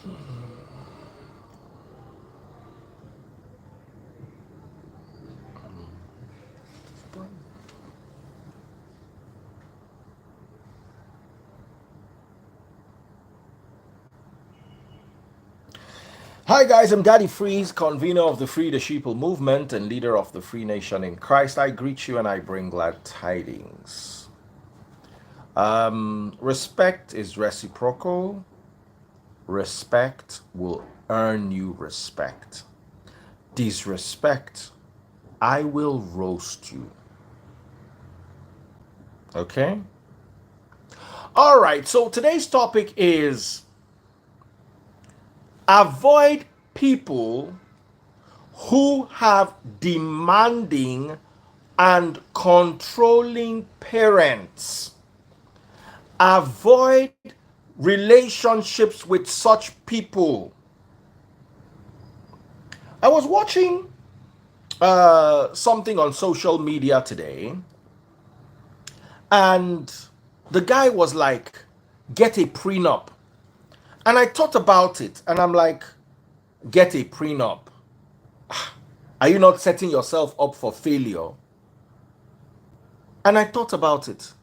Hi guys, I'm Daddy Freeze, convener of the Free the Sheeple movement and leader of the Free Nation in Christ. I greet you and I bring glad tidings. Respect is reciprocal. Respect will earn you respect. Disrespect, I will roast you. Okay? All right, so today's topic is avoid people who have demanding and controlling parents. Avoid relationships with such people. I was watching something on social media today, and the guy was like, get a prenup. And I thought about it, and I'm like, get a prenup. Are you not setting yourself up for failure? And I thought about it.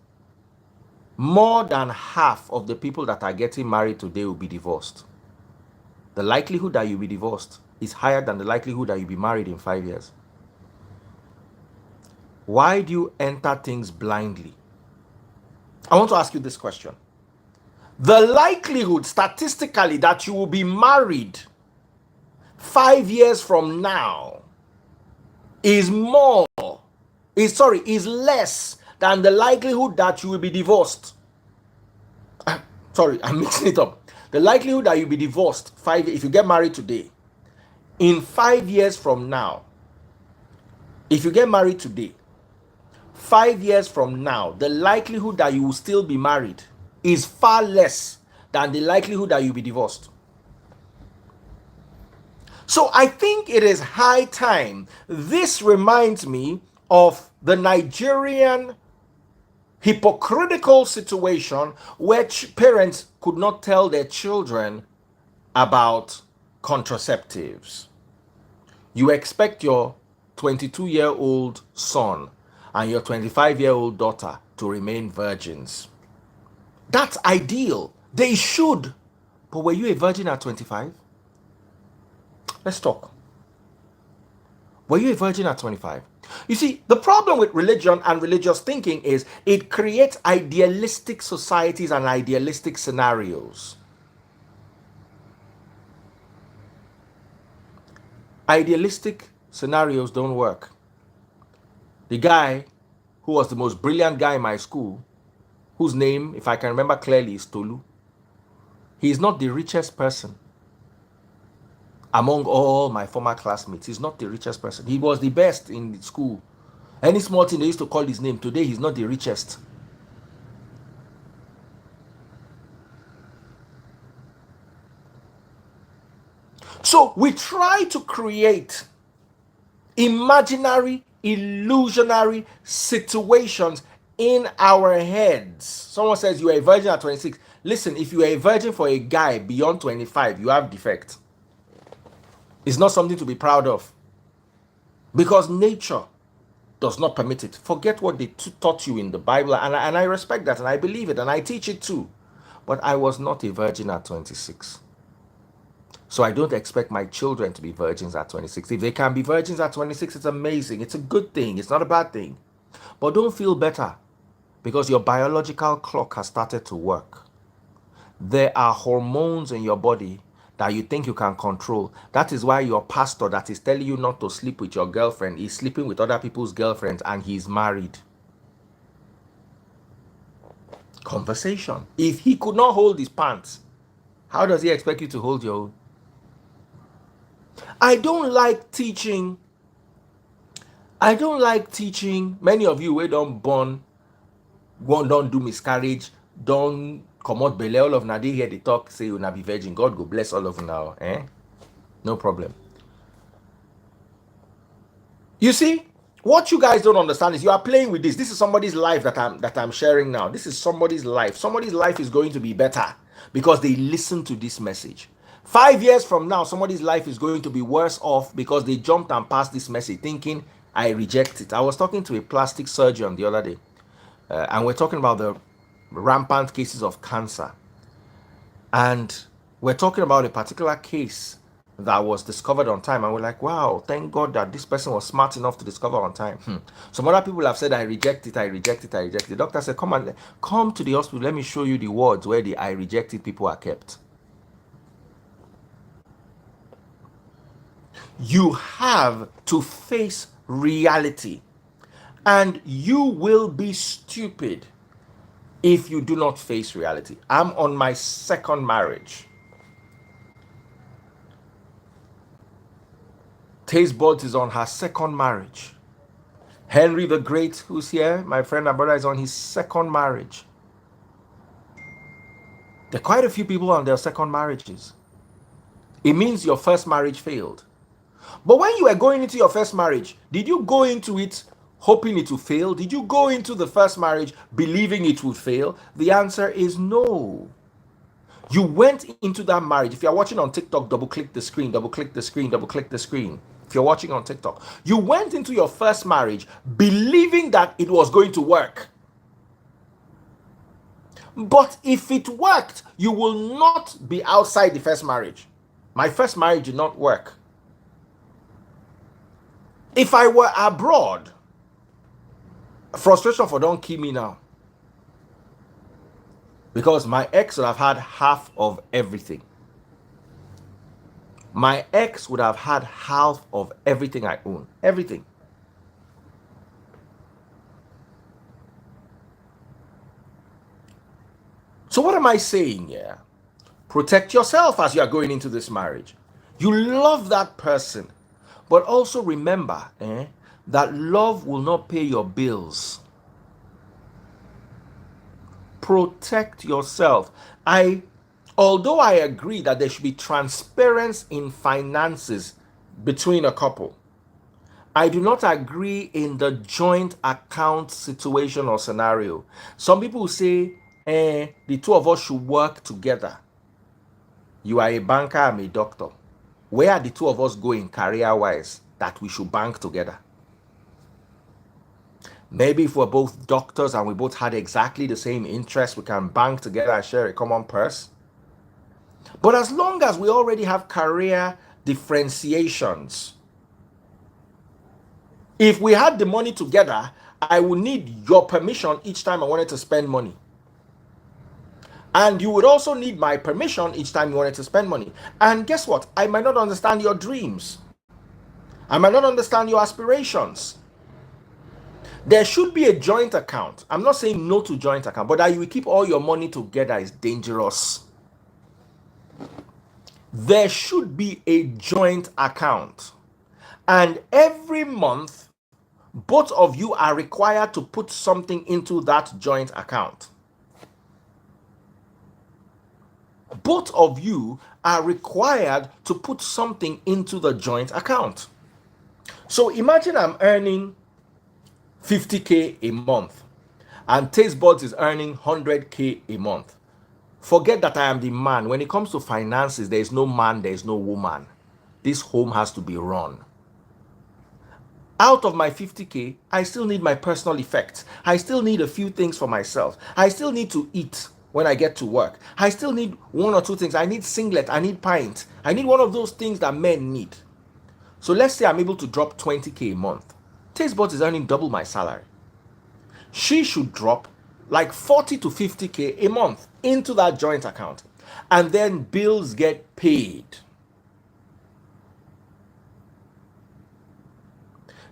More than half of the people that are getting married today will be divorced. The likelihood that you'll be divorced is higher than the likelihood that you'll be married in 5 years. Why do you enter things blindly? I want to ask you this question. The likelihood statistically that you will be married 5 years from now is less than the likelihood that you will be divorced. Sorry, I'm mixing it up. The likelihood that you'll be divorced if you get married today, in 5 years from now, if you get married today, 5 years from now, the likelihood that you will still be married is far less than the likelihood that you'll be divorced. So I think it is high time. This reminds me of the Nigerian hypocritical situation where parents could not tell their children about contraceptives. You expect your 22-year-old son and your 25-year-old daughter to remain virgins. That's ideal. They should. But were you a virgin at 25? Let's talk. Were you a virgin at 25? You see, the problem with religion and religious thinking is it creates idealistic societies and idealistic scenarios. Idealistic scenarios don't work. The guy who was the most brilliant guy in my school, whose name, if I can remember clearly, is Tolu, he is not the richest person among all my former classmates. He's not the richest person. He was the best in the school. Any small thing they used to call his name. Today, he's not the richest. So we try to create imaginary, illusionary situations in our heads. Someone says you are a virgin at 26. Listen, if you are a virgin for a guy beyond 25, you have defect. It's not something to be proud of, because nature does not permit it. Forget what they taught you in the Bible, and I respect that, and I believe it, and I teach it too. But I was not a virgin at 26. So I don't expect my children to be virgins at 26. If they can be virgins at 26, it's amazing. It's a good thing. It's not a bad thing. But don't feel better because your biological clock has started to work. There are hormones in your body that you think you can control. That is why your pastor that is telling you not to sleep with your girlfriend is sleeping with other people's girlfriends and he's married. Conversation. If he could not hold his pants, how does he expect you to hold your own? I don't like teaching. Many of you, we don't born, don't do miscarriage, don't come out belle. All of now they hear the talk, say you na be virgin. God go bless all of you now. No problem. You see, what you guys don't understand is you are playing with this. This is somebody's life that I'm sharing now. This is somebody's life. Somebody's life is going to be better because they listen to this message. 5 years from now, somebody's life is going to be worse off because they jumped and passed this message thinking, I reject it. I was talking to a plastic surgeon the other day, and we're talking about the rampant cases of cancer. And we're talking about a particular case that was discovered on time. And we're like, wow, thank God that this person was smart enough to discover on time. Some other people have said, I reject it, I reject it, I reject it. The doctor said, come to the hospital. Let me show you the wards where the I rejected people are kept. You have to face reality, and you will be stupid if you do not face reality. I'm on my second marriage. Taste Buds is on her second marriage. Henry the Great, who's here, my friend and brother, is on his second marriage. There are quite a few people on their second marriages. It means your first marriage failed. But when you were going into your first marriage, did you go into it hoping it would fail? Did you go into the first marriage believing it would fail? The answer is no. You went into that marriage. If you're watching on TikTok, double click the screen, double click the screen, double click the screen. If you're watching on TikTok, you went into your first marriage believing that it was going to work. But if it worked, you will not be outside the first marriage. My first marriage did not work. If I were abroad, frustration for don't kill me now. Because my ex would have had half of everything. My ex would have had half of everything I own. Everything. So what am I saying here? Protect yourself as you are going into this marriage. You love that person. But also remember that love will not pay your bills. Protect yourself. Although I agree that there should be transparency in finances between a couple, I do not agree in the joint account situation or scenario. Some people say, the two of us should work together. You are a banker, I'm a doctor. Where are the two of us going career-wise that we should bank together? Maybe if we're both doctors and we both had exactly the same interests, we can bank together and share a common purse. But as long as we already have career differentiations, if we had the money together, I would need your permission each time I wanted to spend money. And you would also need my permission each time you wanted to spend money. And guess what? I might not understand your dreams. I might not understand your aspirations. There should be a joint account. I'm not saying no to joint account, but that you will keep all your money together is dangerous. There should be a joint account. And every month, both of you are required to put something into that joint account. Both of you are required to put something into the joint account. So imagine I'm earning 50K a month and Taste Buds is earning 100K a month. Forget that I am the man. When it comes to finances, there is no man, there is no woman. This home has to be run. Out of my 50K, I still need my personal effects. I still need a few things for myself. I still need to eat when I get to work. I still need one or two things. I need singlet, I need pint. I need one of those things that men need. So let's say I'm able to drop 20K a month. Taste Buds is earning double my salary. She should drop like 40 to 50K a month into that joint account. And then bills get paid.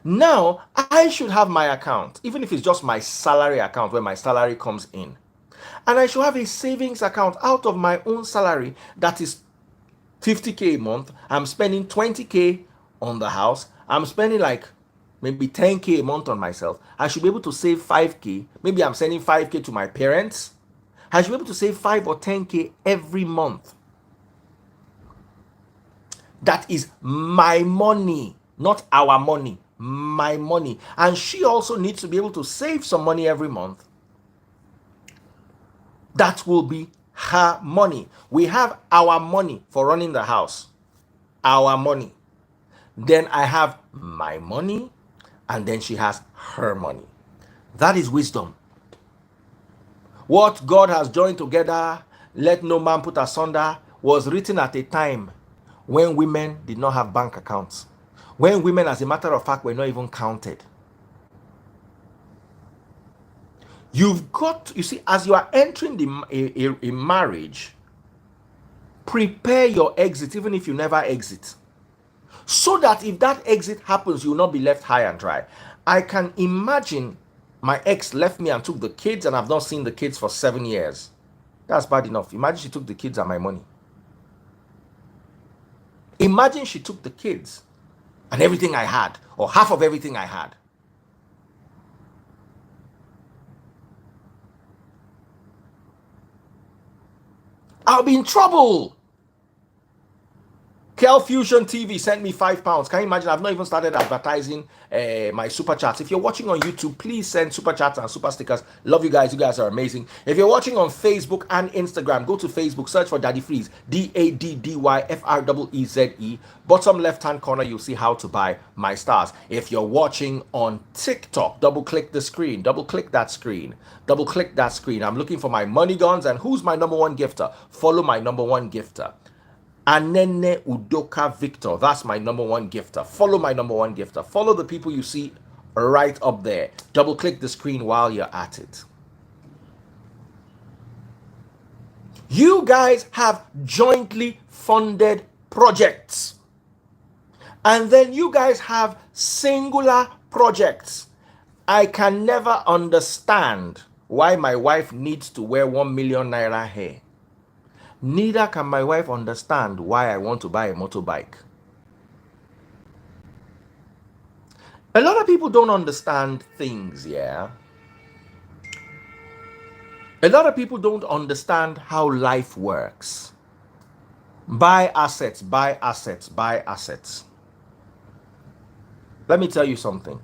Now, I should have my account, even if it's just my salary account where my salary comes in. And I should have a savings account out of my own salary that is 50K a month. I'm spending 20K on the house. I'm spending like maybe 10K a month on myself. I should be able to save 5K. Maybe I'm sending 5K to my parents. I should be able to save 5 or 10K every month. That is my money, not our money, my money. And she also needs to be able to save some money every month that will be her money. We have our money for running the house. Our money. Then I have my money, and then she has her money. That is wisdom. What God has joined together, let no man put asunder, was written at a time when women did not have bank accounts. When women, as a matter of fact, were not even counted. You've got, you see, as you are entering a marriage, prepare your exit, even if you never exit, so that if that exit happens, you will not be left high and dry. I can imagine my ex left me and took the kids, and I've not seen the kids for 7 years. That's bad enough. Imagine she took the kids and my money. Imagine she took the kids and everything I had, or half of everything I had. I'll be in trouble. Kel Fusion TV sent me £5. Can you imagine? I've not even started advertising my super chats. If you're watching on YouTube, please send super chats and super stickers. Love you guys. You guys are amazing. If you're watching on Facebook and Instagram, go to Facebook, search for Daddy Freeze, DADDYFREEZE. Bottom left hand corner, you'll see how to buy my stars. If you're watching on TikTok, double click the screen, double click that screen, double click that screen. I'm looking for my money guns, and who's my number one gifter? Follow my number one gifter. Anene Udoka Victor. That's my number one gifter. Follow my number one gifter. Follow the people you see right up there. Double click the screen while you're at it. You guys have jointly funded projects. And then you guys have singular projects. I can never understand why my wife needs to wear 1 million naira hair. Neither can my wife understand why I want to buy a motorbike. A lot of people don't understand things, yeah? A lot of people don't understand how life works. Buy assets, buy assets, buy assets. Let me tell you something.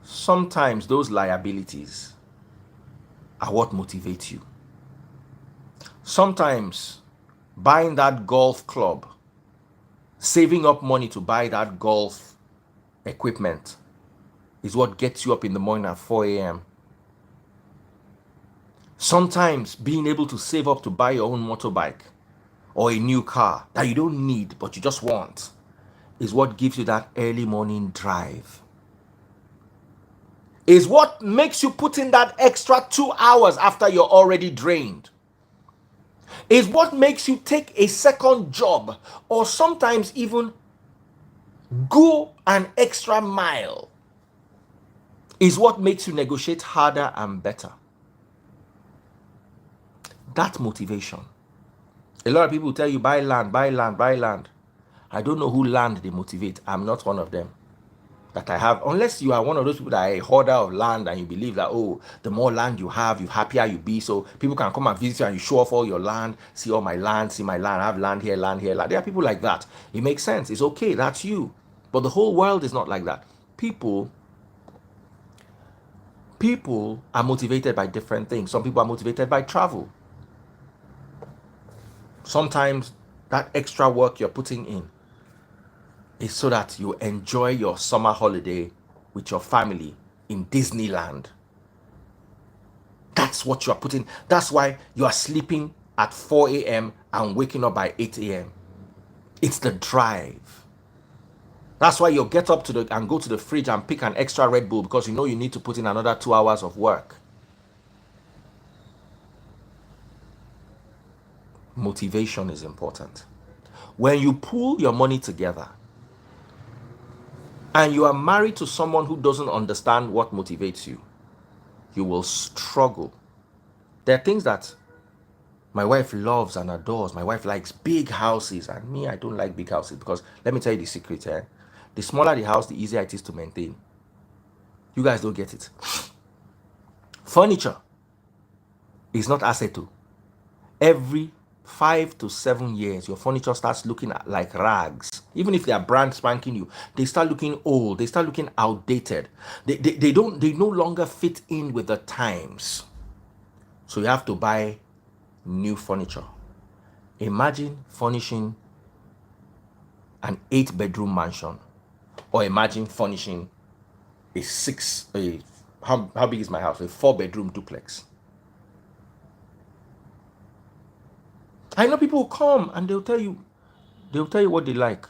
Sometimes those liabilities are what motivate you. Sometimes buying that golf club, saving up money to buy that golf equipment is what gets you up in the morning at 4 a.m. Sometimes being able to save up to buy your own motorbike or a new car that you don't need but you just want is what gives you that early morning drive. Is what makes you put in that extra 2 hours after you're already drained. Is what makes you take a second job, or sometimes even go an extra mile. Is what makes you negotiate harder and better. That motivation. A lot of people tell you buy land, buy land, buy land. I don't know who land they motivate. I'm not one of them. That I have, unless you are one of those people that are a hoarder of land and you believe that, oh, the more land you have, the happier you be, so people can come and visit you and you show off all your land, see all my land, see my land, I have land here, land here, land. There are people like that. It makes sense. It's okay. That's you. But the whole world is not like that. People are motivated by different things. Some people are motivated by travel. Sometimes that extra work you're putting in is so that you enjoy your summer holiday with your family in Disneyland. That's what you are putting. That's why you are sleeping at 4 a.m. and waking up by 8 a.m. It's the drive. That's why you'll get up and go to the fridge and pick an extra Red Bull because you know you need to put in another 2 hours of work. Motivation is important. When you pool your money together, and you are married to someone who doesn't understand what motivates you, you will struggle. There are things that my wife loves and adores. My wife likes big houses, and me, I don't like big houses because let me tell you the secret, the smaller the house, the easier it is to maintain. You guys don't get it. Furniture is not asset too. Every 5 to 7 years, your furniture starts looking like rags. Even if they are brand spanking new, they start looking old. They start looking outdated. They no longer fit in with the times. So you have to buy new furniture. Imagine furnishing an 8-bedroom mansion, or imagine furnishing how big is my house? A 4-bedroom duplex. I know people will come and they'll tell you what they like.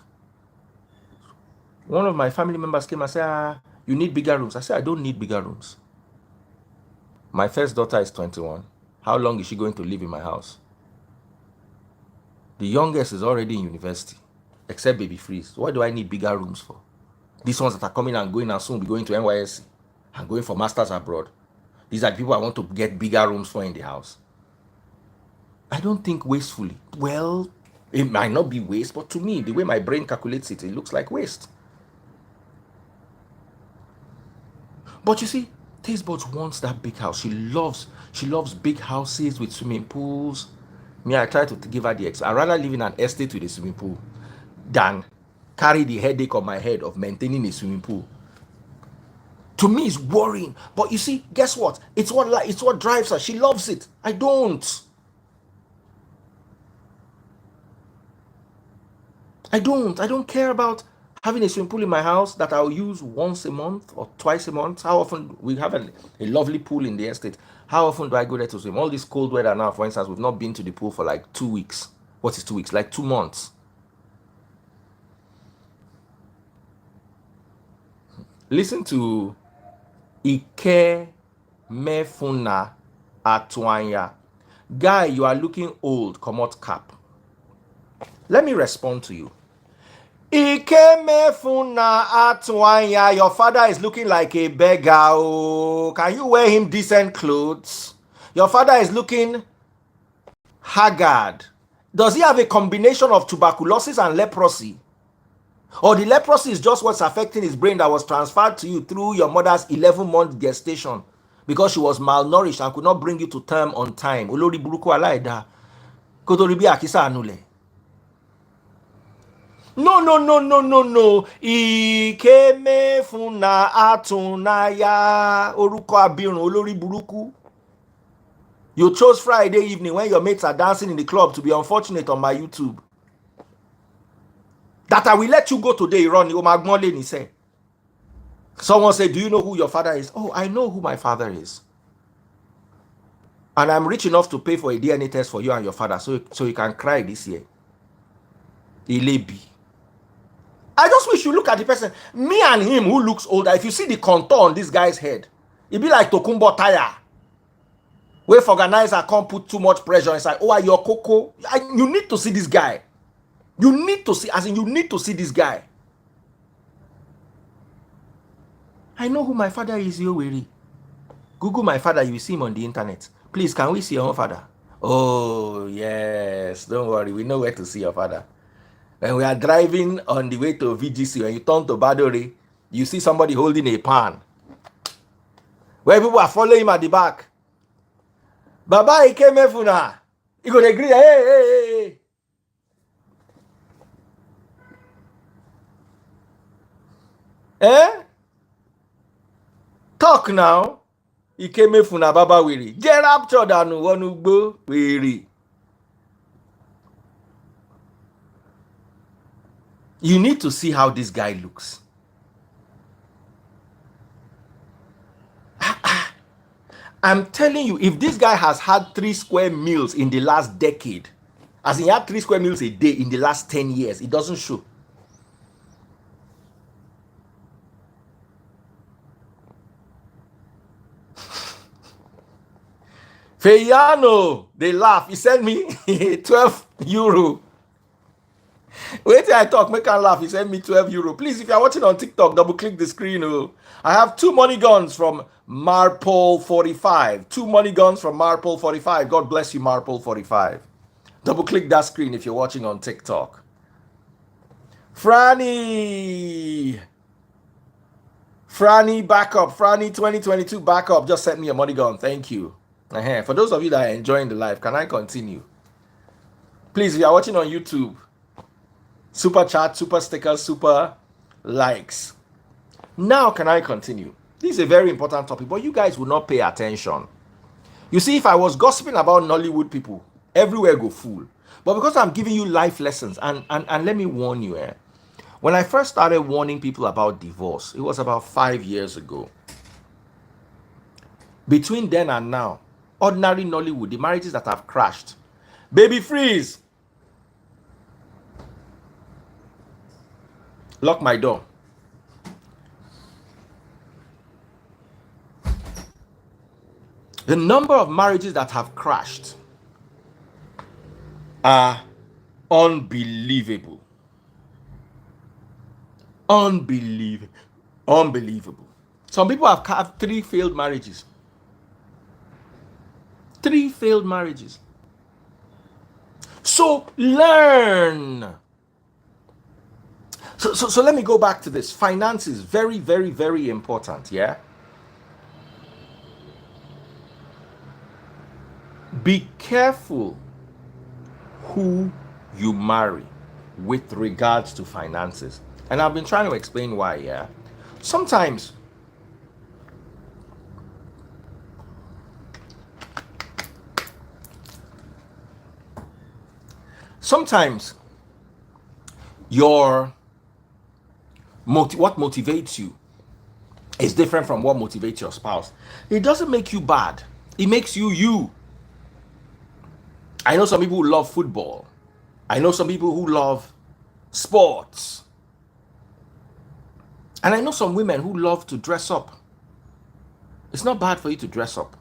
One of my family members came and said, you need bigger rooms. I said, I don't need bigger rooms. My first daughter is 21. How long is she going to live in my house? The youngest is already in university, except baby freeze. What do I need bigger rooms for? These ones that are coming and going and soon will be going to NYSC and going for masters abroad. These are the people I want to get bigger rooms for in the house. I don't think wastefully. Well, it might not be waste, but to me, the way my brain calculates it, it looks like waste. But you see, Taste Buds wants that big house. She loves big houses with swimming pools. Me, I try to give her the I'd rather live in an estate with a swimming pool than carry the headache on my head of maintaining a swimming pool. To me, it's worrying. But you see, guess what? It's what drives her. She loves it. I don't. I don't care about having a swimming pool in my house that I'll use once a month or twice a month. How often? We have a lovely pool in the estate. How often do I go there to swim? All this cold weather now, for instance, we've not been to the pool for like 2 weeks. What is 2 weeks? Like 2 months. Listen to Ike Mefuna Atwanya. Guy, you are looking old. Come out cap. Let me respond to you. Ike Mefuna Atwanya, your father is looking like a beggar. Oh, can you wear him decent clothes? Your father is looking haggard. Does he have a combination of tuberculosis and leprosy? Or the leprosy is just what's affecting his brain that was transferred to you through your mother's 11-month gestation because she was malnourished and could not bring you to term on time. Olori buruku alaida. Kotoribi akisa anule. No. Ikeme funa atunaya oruko abirun olori buruku. You chose Friday evening when your mates are dancing in the club to be unfortunate on my YouTube. That I will let you go today, Ronnie Omagmole say. Someone said, do you know who your father is? Oh, I know who my father is. And I'm rich enough to pay for a DNA test for you and your father so you can cry this year. Ilebi. I just wish you look at the person. Me and him who looks older, if you see the contour on this guy's head, it be like Tokumbo tire. Where if organizer can't put too much pressure inside. Oh, are you a cocoa? You need to see this guy. You need to see this guy. I know who my father is, Yoweri. Google my father, you will see him on the internet. Please, can we see your own father? Oh, yes. Don't worry, we know where to see your father. When we are driving on the way to VGC, when you turn to Badore, you see somebody holding a pan. Where people are following him at the back. Baba, he came here for now. He could agree, hey. Eh? Talk now. He came here for now, Baba Wiri. Get up to that one ugbo Wiri. You need to see how this guy looks. I'm telling you, if this guy has had 3 square meals in the last decade, as he had 3 square meals a day in the last 10 years, it doesn't show. Feyano, they laugh. He sent me 12 euro. Wait till I talk, make her laugh. He sent me 12 euro. Please, if you're watching on TikTok, double click the screen. Oh. I have 2 money guns from Marpol 45. 2 money guns from Marpol 45. God bless you, Marpol 45. Double click that screen if you're watching on TikTok. Franny backup. Franny 2022 backup. Just sent me a money gun. Thank you. For those of you that are enjoying the live, can I continue? Please, if you are watching on YouTube, super chat, super stickers, super likes. Now, can I continue? This is a very important topic, but you guys will not pay attention. You see, if I was gossiping about Nollywood people, Everywhere go full. But because I'm giving you life lessons, and let me warn you, when I first started warning people about divorce, it was about 5 years ago. Between then and now, ordinary Nollywood, the marriages that have crashed, baby freeze, lock my door. The number of marriages that have crashed are unbelievable. Unbelievable. Unbelievable. Some people have 3 failed marriages. 3 failed marriages. So learn. So let me go back to this. Finance is very, very, very important. Yeah. Be careful who you marry with regards to finances. And I've been trying to explain why, yeah. Sometimes your what motivates you is different from what motivates your spouse. It doesn't make you bad. It makes you you. I know some people who love football. I know some people who love sports. And I know some women who love to dress up. It's not bad for you to dress up.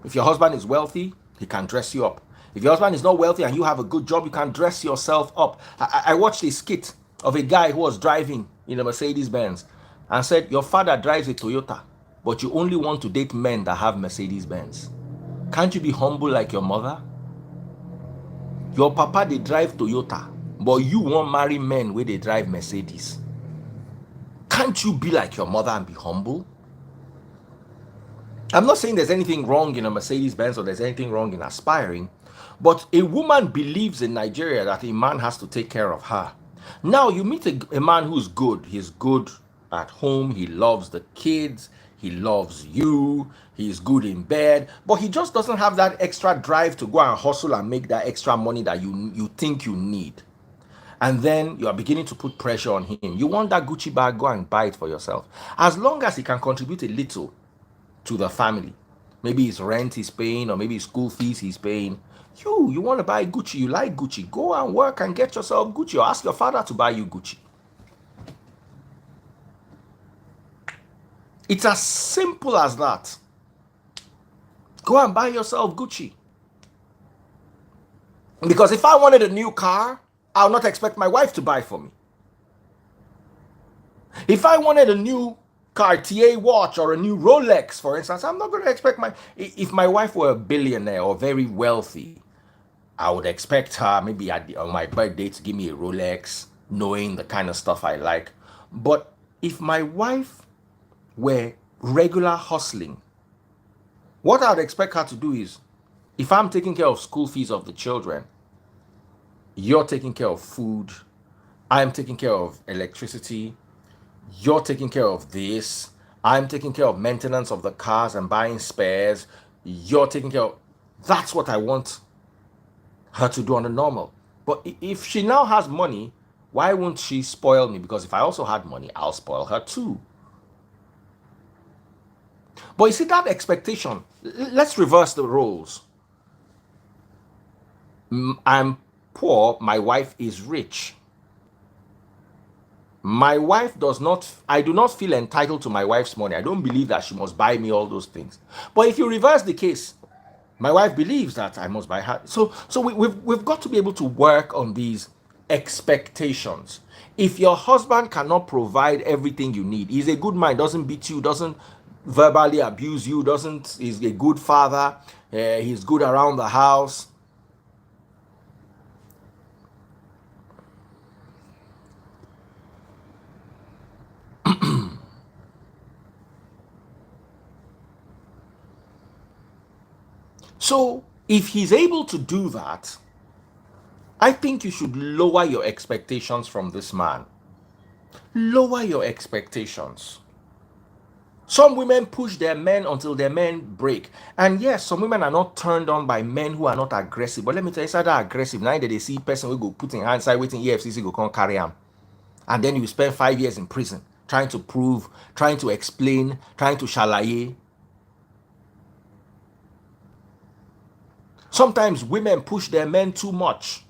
If your husband is wealthy, he can dress you up. If your husband is not wealthy and you have a good job, you can dress yourself up. I watched a skit of a guy who was driving in a Mercedes Benz and said, your father drives a Toyota, but you only want to date men that have Mercedes Benz. Can't you be humble like your mother? Your papa, they drive Toyota, but you won't marry men where they drive Mercedes. Can't you be like your mother and be humble? I'm not saying there's anything wrong in a Mercedes Benz or there's anything wrong in aspiring, but a woman believes in Nigeria that a man has to take care of her. Now you meet a man who's good. He's good at home. He loves the kids. He loves you. He's good in bed, but he just doesn't have that extra drive to go and hustle and make that extra money that you think you need. And then you are beginning to put pressure on him. You want that Gucci bag, go and buy it for yourself. As long as he can contribute a little to the family, maybe his rent he's paying, or maybe his school fees he's paying. You want to buy Gucci, you like Gucci, go and work and get yourself Gucci, or ask your father to buy you Gucci. It's as simple as that. Go and buy yourself Gucci. Because if I wanted a new car, I'll not expect my wife to buy for me. If I wanted a new Cartier watch or a new Rolex, for instance, I'm not going to expect if my wife were a billionaire or very wealthy, I would expect her maybe on my birthday to give me a Rolex, knowing the kind of stuff I like. But if my wife were regular hustling, what I would expect her to do is, if I'm taking care of school fees of the children, you're taking care of food, I'm taking care of electricity, you're taking care of this, I'm taking care of maintenance of the cars and buying spares, you're taking care of... That's what I want her to do on the normal. But if she now has money, why won't she spoil me? Because if I also had money, I'll spoil her too. But you see, that expectation, let's reverse the roles. I'm poor, my wife is rich. My wife does not, I do not feel entitled to my wife's money. I don't believe that she must buy me all those things. But if you reverse the case, my wife believes that I must buy her. So we've got to be able to work on these expectations. If your husband cannot provide everything you need, he's a good man, doesn't beat you, doesn't verbally abuse you, he's a good father, he's good around the house. So if he's able to do that, I think you should lower your expectations from this man. Lower your expectations. Some women push their men until their men break. And yes, some women are not turned on by men who are not aggressive. But let me tell you, it's either aggressive. Now that they see person will go put in hand side waiting EFCC go come carry him. And then you spend 5 years in prison trying to prove, trying to explain, trying to shalaye. Sometimes women push their men too much.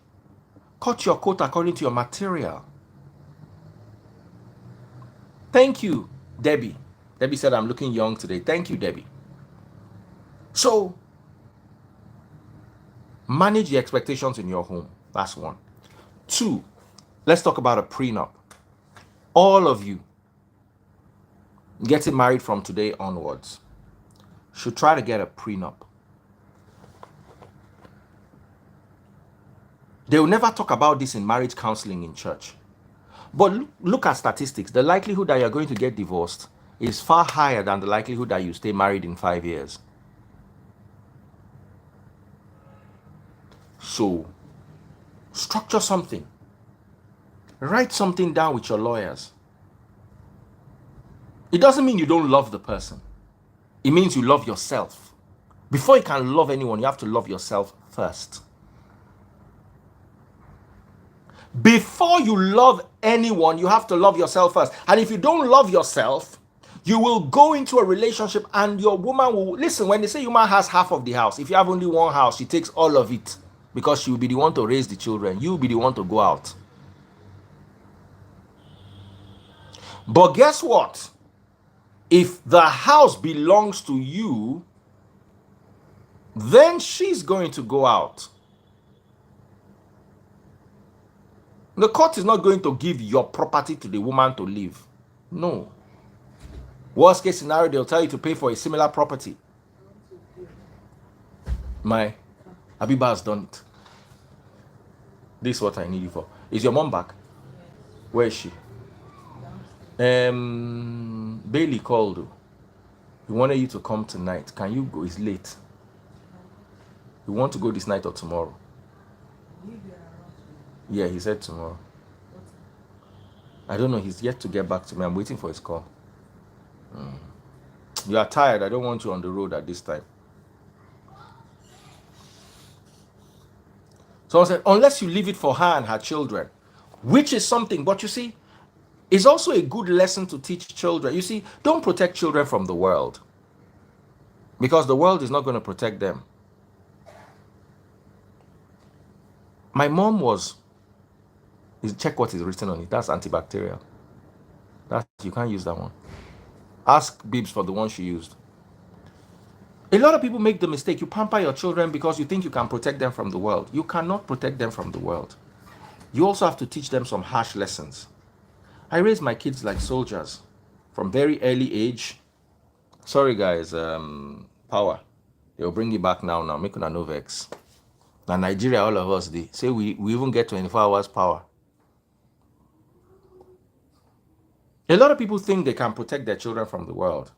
Cut your coat according to your material. Thank you, Debbie. Debbie said I'm looking young today. Thank you, Debbie. So, manage the expectations in your home. That's one. Two, let's talk about a prenup. All of you getting married from today onwards should try to get a prenup. They will never talk about this in marriage counseling in church. But look at statistics. The likelihood that you're going to get divorced is far higher than the likelihood that you stay married in 5 years. So, structure something. Write something down with your lawyers. It doesn't mean you don't love the person. It means you love yourself. Before you can love anyone, you have to love yourself first. Before you love anyone, you have to love yourself first. And if you don't love yourself, you will go into a relationship and your woman will, listen, when they say woman has half of the house, if you have only one house, she takes all of it because she will be the one to raise the children. You will be the one to go out. But guess what? If the house belongs to you, then she's going to go out. The court is not going to give your property to the woman to live. No. Worst case scenario, they'll tell you to pay for a similar property. My Abiba has done it. This is what I need you for. Is your mom back? Where is she? Bailey called. He wanted you to come tonight. Can you go? It's late. You want to go this night or tomorrow? Yeah, he said tomorrow. I don't know. He's yet to get back to me. I'm waiting for his call. You are tired. I don't want you on the road at this time. Someone said, unless you leave it for her and her children, which is something, but you see, it's also a good lesson to teach children. You see, don't protect children from the world because the world is not going to protect them. My mom was, check what is written on it. That's antibacterial. You can't use that one. Ask Bibbs for the one she used. A lot of people make the mistake. You pamper your children because you think you can protect them from the world. You cannot protect them from the world. You also have to teach them some harsh lessons. I raised my kids like soldiers from very early age. Sorry guys, power. They'll bring it back now. Make una no vex. Now Nigeria, all of us, they say we even get 24 hours power. A lot of people think they can protect their children from the world.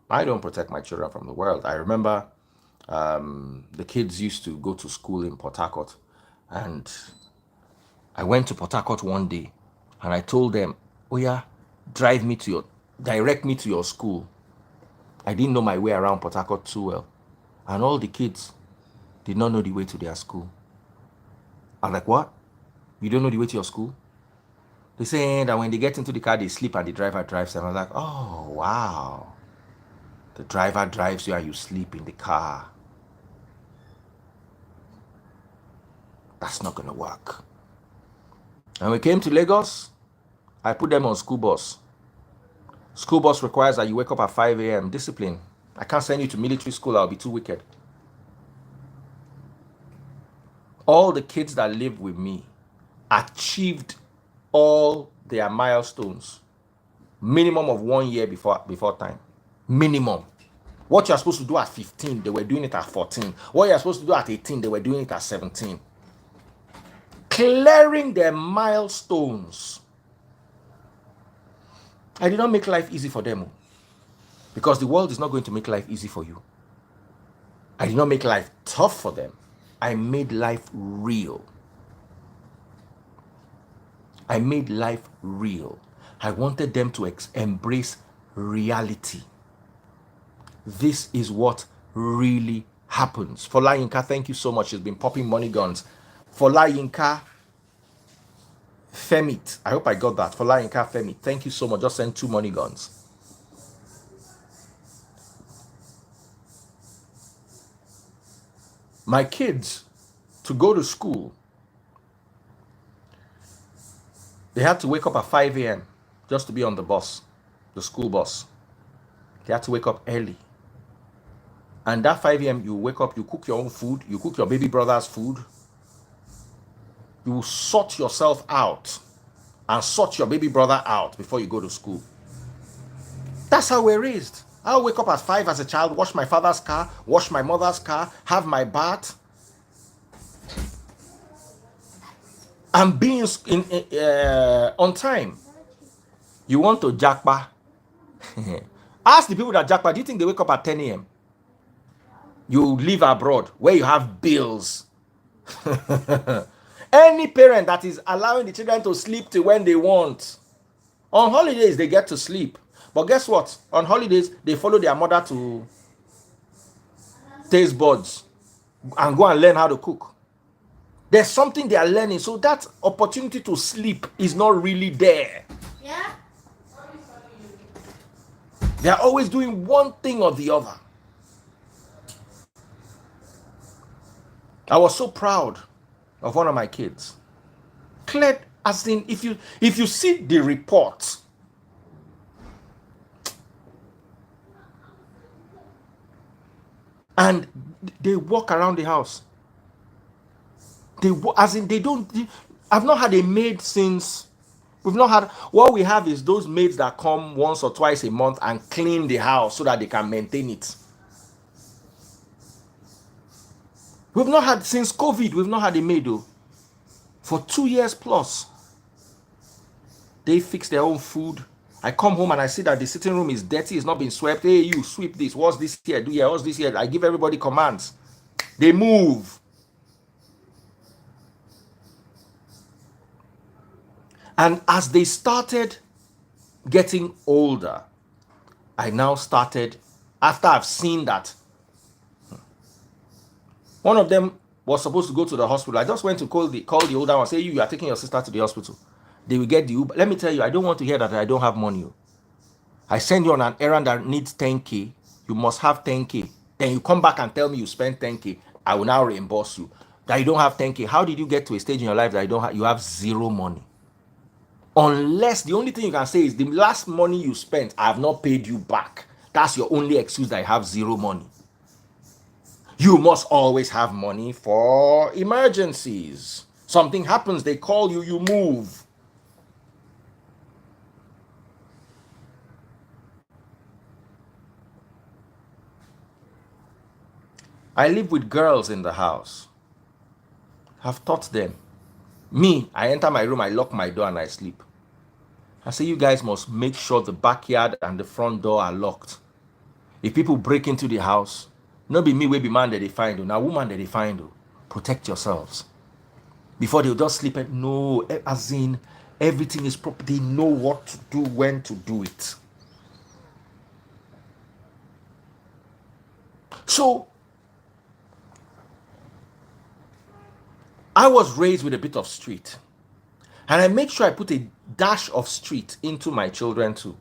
I don't protect my children from the world. I remember the kids used to go to school in Port Harcourt, and I went to Port Harcourt one day and I told them, oh yeah, direct me to your school. I didn't know my way around Port Harcourt too well. And all the kids did not know the way to their school. I'm like, what? You don't know the way to your school? They say that when they get into the car, they sleep and the driver drives them. I was like, oh, wow. The driver drives you and you sleep in the car. That's not going to work. And we came to Lagos, I put them on school bus. School bus requires that you wake up at 5 a.m. Discipline. I can't send you to military school. I'll be too wicked. All the kids that live with me achieved all their milestones. Minimum of 1 year before time. Minimum. What you're supposed to do at 15, they were doing it at 14. What you're supposed to do at 18, they were doing it at 17. Clearing their milestones. I did not make life easy for them, because the world is not going to make life easy for you. I did not make life tough for them. I made life real. I made life real. I wanted them to embrace reality. This is what really happens. Fola Yinka, thank you so much. She's been popping money guns. Fola Yinka Femit. I hope I got that. Fola Yinka Femit. Thank you so much. Just send 2 money guns. My kids, to go to school, they had to wake up at 5 a.m. just to be on the bus, the school bus. They had to wake up early. And that 5 a.m. you wake up, you cook your own food, you cook your baby brother's food, you sort yourself out and sort your baby brother out before you go to school. That's how we're raised. I'll wake up at 5 as a child, wash my father's car, wash my mother's car, have my bath, and being on time. You want to jackpa? Ask the people that jackpa, do you think they wake up at 10 a.m.? You live abroad where you have bills. Any parent that is allowing the children to sleep till when they want. On holidays, they get to sleep. But guess what? On holidays, they follow their mother to taste buds and go and learn how to cook. There's something they are learning. So that opportunity to sleep is not really there. Yeah. They are always doing one thing or the other. I was so proud of one of my kids. Cleared, as in, if you see the report, and they walk around the house. I've not had a maid since. We've not had. What we have is those maids that come once or twice a month and clean the house so that they can maintain it. We've not had, since COVID, we've not had a maid though. For 2 years plus. They fix their own food. I come home and I see that the sitting room is dirty, it's not been swept. Hey, you sweep this. What's this here? Do here. What's this here? I give everybody commands. They move. And as they started getting older, I now started, after I've seen that, one of them was supposed to go to the hospital. I just went to call the older one and say, you are taking your sister to the hospital. They will get the Uber. Let me tell you, I don't want to hear that I don't have money. I send you on an errand that needs 10K. You must have 10K. Then you come back and tell me you spent 10K. I will now reimburse you. That you don't have 10K. How did you get to a stage in your life that you have zero money? Unless the only thing you can say is the last money you spent, I have not paid you back. That's your only excuse that I have zero money. You must always have money for emergencies. Something happens, they call you, you move. I live with girls in the house. I've taught them. Me, I enter my room, I lock my door and I sleep. I say, you guys must make sure the backyard and the front door are locked. If people break into the house, not be me, will be man that they find you. Now woman that they find you. Protect yourselves. Before they'll just sleep. No, as in, everything is proper. They know what to do, when to do it. So, I was raised with a bit of street. And I make sure I put a dash of street into my children too.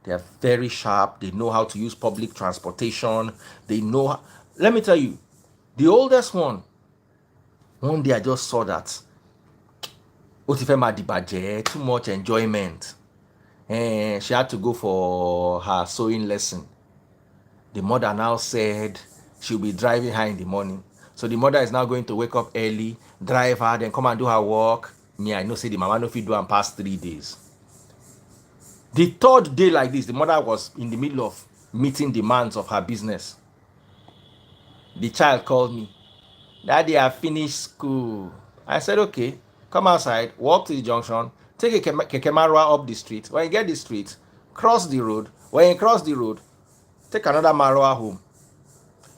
They are very sharp. They know how to use public transportation. They know. Let me tell you, the oldest one day I just saw that. Too much enjoyment. And she had to go for her sewing lesson. The mother now said she'll be driving her in the morning. So the mother is now going to wake up early, drive her, then come and do her work. Me, I know, say the mama no fit do and past 3 days. The third day like this, the mother was in the middle of meeting demands of her business. The child called me. Daddy, I finished school. I said, okay, come outside, walk to the junction, take a keke marwa up the street. When you get the street, cross the road. When you cross the road, take another marwa home.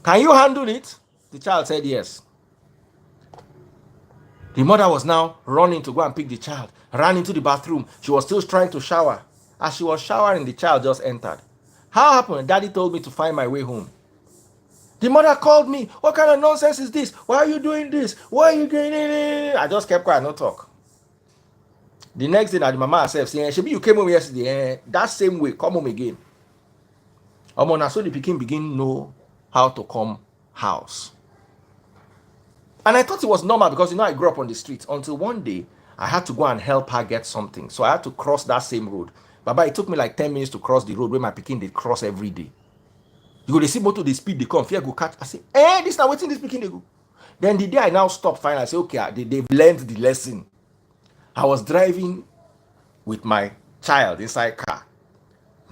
Can you handle it? The child said yes. The mother was now running to go and pick the child, ran into the bathroom. She was still trying to shower. As she was showering, the child just entered. How happened? Daddy told me to find my way home. The mother called me. What kind of nonsense is this? Why are you doing this? Why are you doing it? I just kept quiet, no talk. The next day, the mama herself saying, "Shebi, you came home yesterday. That same way, come home again." Omo, so the pikin begin know how to come house. And I thought it was normal because I grew up on the street until one day I had to go and help her get something. So I had to cross that same road. Baba, it took me like 10 minutes to cross the road where my pikin did cross every day. You go, they see motor, they speed, they come, fear go catch. I say, this now waiting this pikin they go. Then the day I now stop finally, I say, okay, they've learned the lesson. I was driving with my child inside car.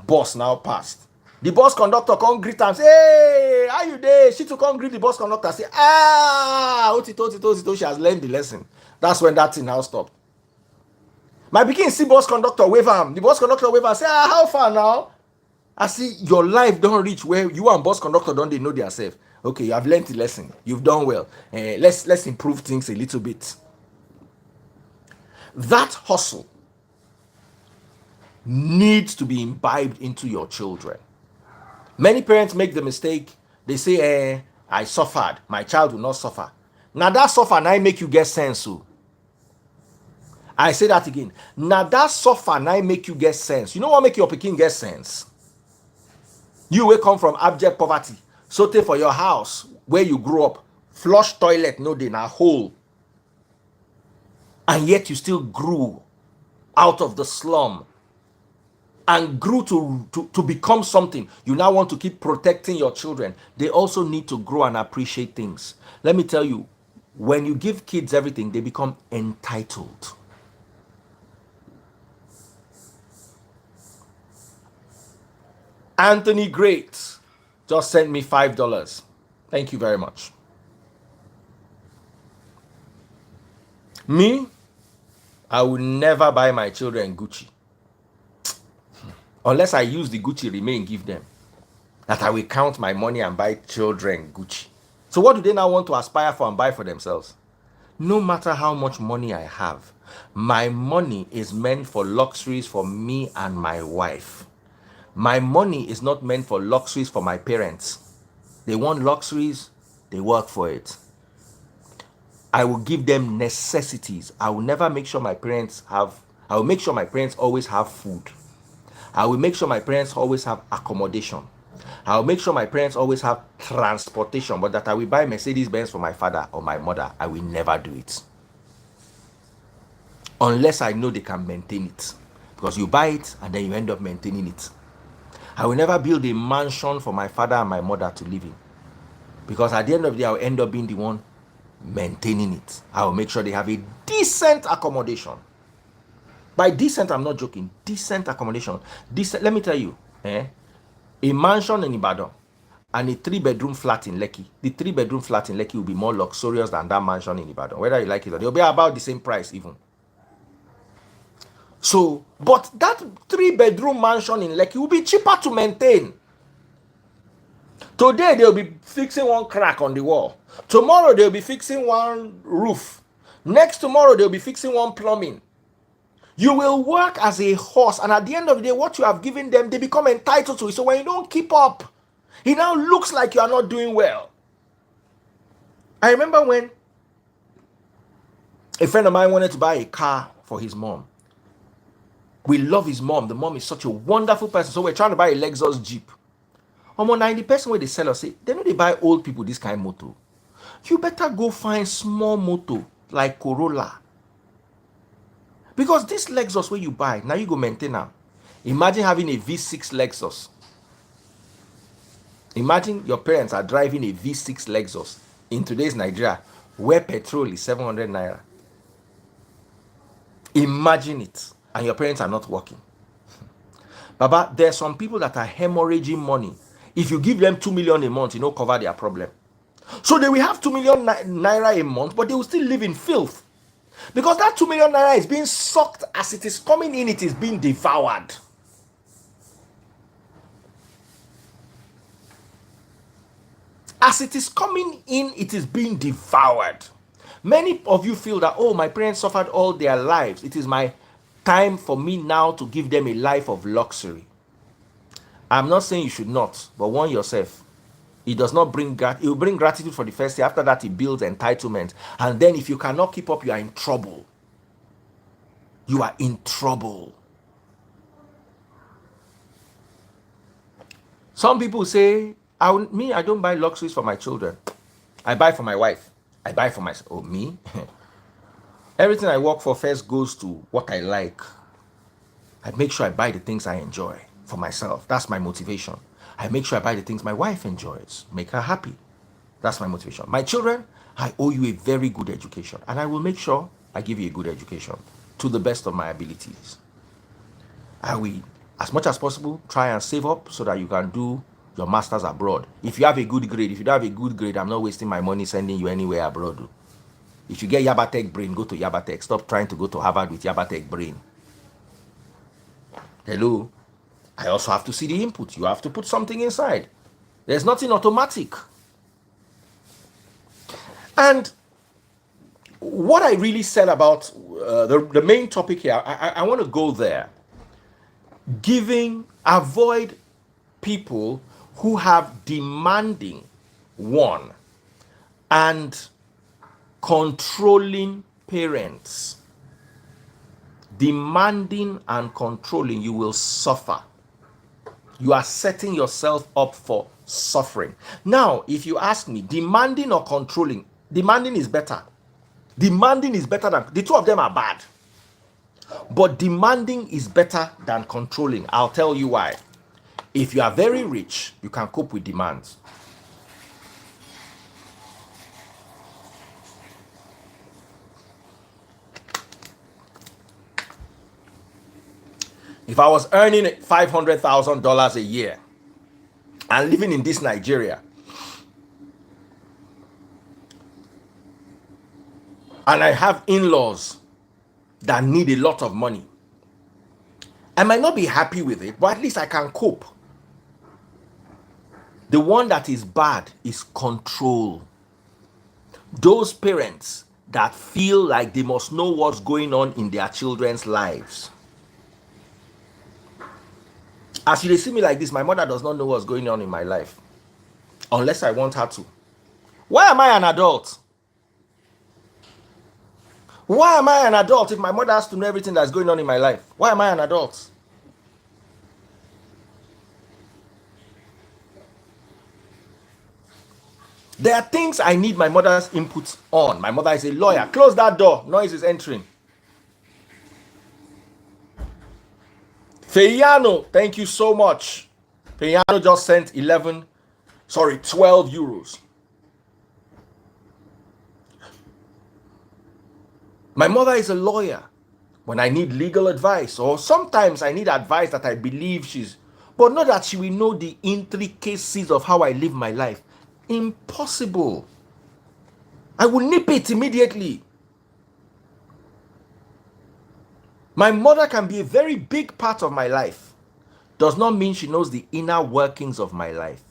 Bus now passed. The bus conductor come greet am say, "Hey, how you there?" She to come greet the bus conductor say, Otito, she has learned the lesson. That's when that thing now stopped. My pikin see bus conductor wave am. The bus conductor wave am say, how far now? I see your life don't reach where you and bus conductor don't they know themselves. Okay, you have learned the lesson. You've done well. Let's improve things a little bit. That hustle needs to be imbibed into your children. Many parents make the mistake. They say, I suffered. My child will not suffer. Now that suffer now make you get sense. So. I say that again. Now that suffer now make you get sense. You know what make your pikin get sense? You will come from abject poverty. So for your house where you grew up, flush toilet, no dey na hole. And yet you still grew out of the slum and grew to become something. You now want to keep protecting your children. They also need to grow and appreciate things. Let me tell you, when you give kids everything, they become entitled. Anthony Great just sent me $5. Thank you very much. Me, I will never buy my children Gucci. Unless I use the Gucci remain give them. That I will count my money and buy children Gucci. So what do they now want to aspire for and buy for themselves? No matter how much money I have, my money is meant for luxuries for me and my wife. My money is not meant for luxuries for my parents. They want luxuries, they work for it. I will give them necessities. I will never make sure my parents I will make sure my parents always have food. I will make sure my parents always have accommodation. I will make sure my parents always have transportation, but that I will buy Mercedes-Benz for my father or my mother, I will never do it. Unless I know they can maintain it. Because you buy it and then you end up maintaining it. I will never build a mansion for my father and my mother to live in. Because at the end of the day, I will end up being the one maintaining it. I will make sure they have a decent accommodation. By decent, I'm not joking. Decent accommodation. Decent, let me tell you, a mansion in Ibadan and a 3-bedroom flat in Lekki. The 3-bedroom flat in Lekki will be more luxurious than that mansion in Ibadan. Whether you like it or not, they'll be about the same price even. So, but that 3-bedroom mansion in Lekki will be cheaper to maintain. Today, they'll be fixing one crack on the wall. Tomorrow, they'll be fixing one roof. Next tomorrow, they'll be fixing one plumbing. You will work as a horse, and at the end of the day, what you have given them, they become entitled to it. So when you don't keep up, it now looks like you are not doing well. I remember when a friend of mine wanted to buy a car for his mom. We love his mom. The mom is such a wonderful person. So we're trying to buy a Lexus Jeep. Almost 90% where they sell us say, they know they buy old people this kind of motor. You better go find small motor like Corolla. Because this Lexus where you buy, now you go maintain now. Imagine having a V6 Lexus. Imagine your parents are driving a V6 Lexus in today's Nigeria where petrol is 700 naira. Imagine it. And your parents are not working. Baba, there are some people that are hemorrhaging money. If you give them 2 million a month, cover their problem. So they will have 2 million naira a month, but they will still live in filth. Because that 2 million naira is being sucked as it is coming in, it is being devoured. As it is coming in, it is being devoured. Many of you feel that, my parents suffered all their lives. It is my time for me now to give them a life of luxury. I'm not saying you should not, but warn yourself. It does not bring it will bring gratitude for the first year. After that, it builds entitlement. And then if you cannot keep up, you are in trouble. You are in trouble. Some people say, I don't buy luxuries for my children. I buy for my wife. I buy for myself. Oh, me? Everything I work for first goes to what I like. I make sure I buy the things I enjoy for myself. That's my motivation. I make sure I buy the things my wife enjoys, make her happy. That's my motivation. My children, I owe you a very good education, and I will make sure I give you a good education to the best of my abilities. I will, as much as possible, try and save up so that you can do your masters abroad. If you have a good grade, if you don't have a good grade, I'm not wasting my money sending you anywhere abroad. If you get Yabatech brain, go to Yabatech. Stop trying to go to Harvard with Yabatech brain. Hello? I also have to see the input. You have to put something inside. There's nothing automatic. And what I really said about the main topic here, I want to go there. Avoid people who have demanding, one, and controlling parents. Demanding and controlling, you will suffer. You are setting yourself up for suffering. Now, if you ask me, demanding or controlling, demanding is better. Demanding is better than, the two of them are bad. But demanding is better than controlling. I'll tell you why. If you are very rich, you can cope with demands. If I was earning $500,000 a year and living in this Nigeria, and I have in-laws that need a lot of money, I might not be happy with it, but at least I can cope. The one that is bad is control. Those parents that feel like they must know what's going on in their children's lives. As you see me like this, my mother does not know what's going on in my life unless I want her to. Why am I an adult? Why am I an adult if my mother has to know everything that's going on in my life? Why am I an adult? There are things I need my mother's input on. My mother is a lawyer. Close that door. Noise is entering. Feyano, thank you so much. Feyano just sent 12 euros. My mother is a lawyer. When I need legal advice, or sometimes I need advice that I believe but not that she will know the intricacies of how I live my life. Impossible. I will nip it immediately. My mother can be a very big part of my life. Does not mean she knows the inner workings of my life.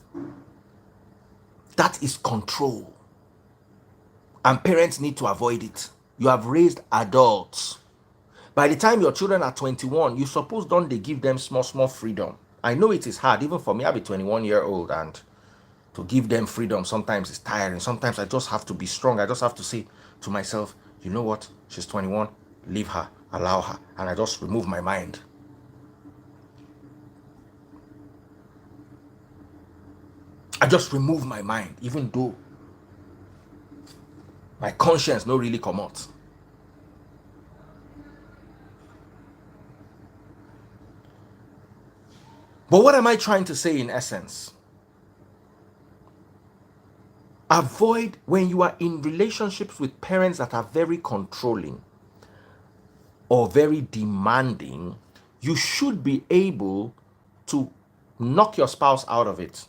That is control. And parents need to avoid it. You have raised adults. By the time your children are 21, you suppose don't they give them small freedom. I know it is hard, even for me. I have a 21-year-old, and to give them freedom sometimes it's tiring. Sometimes I just have to be strong. I just have to say to myself, you know what? She's 21. Leave her. Allow her. And I just remove my mind. I just remove my mind, even though my conscience no really come out. But what am I trying to say in essence? Avoid when you are in relationships with parents that are very controlling or very demanding. You should be able to knock your spouse out of it.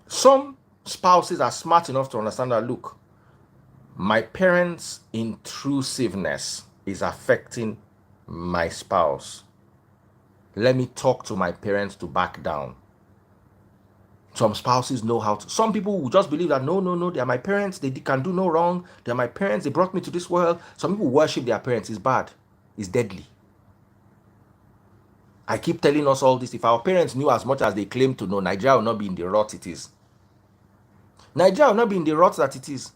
Some spouses are smart enough to understand that, look, my parents' intrusiveness is affecting my spouse. Let me talk to my parents to back down. Some spouses know how to. Some people will just believe that no, they are my parents. They can do no wrong. They are my parents. They brought me to this world. Some people worship their parents. It's bad. It's deadly. I keep telling us all this. If our parents knew as much as they claim to know, Nigeria will not be in the rot it is. Nigeria will not be in the rot that it is.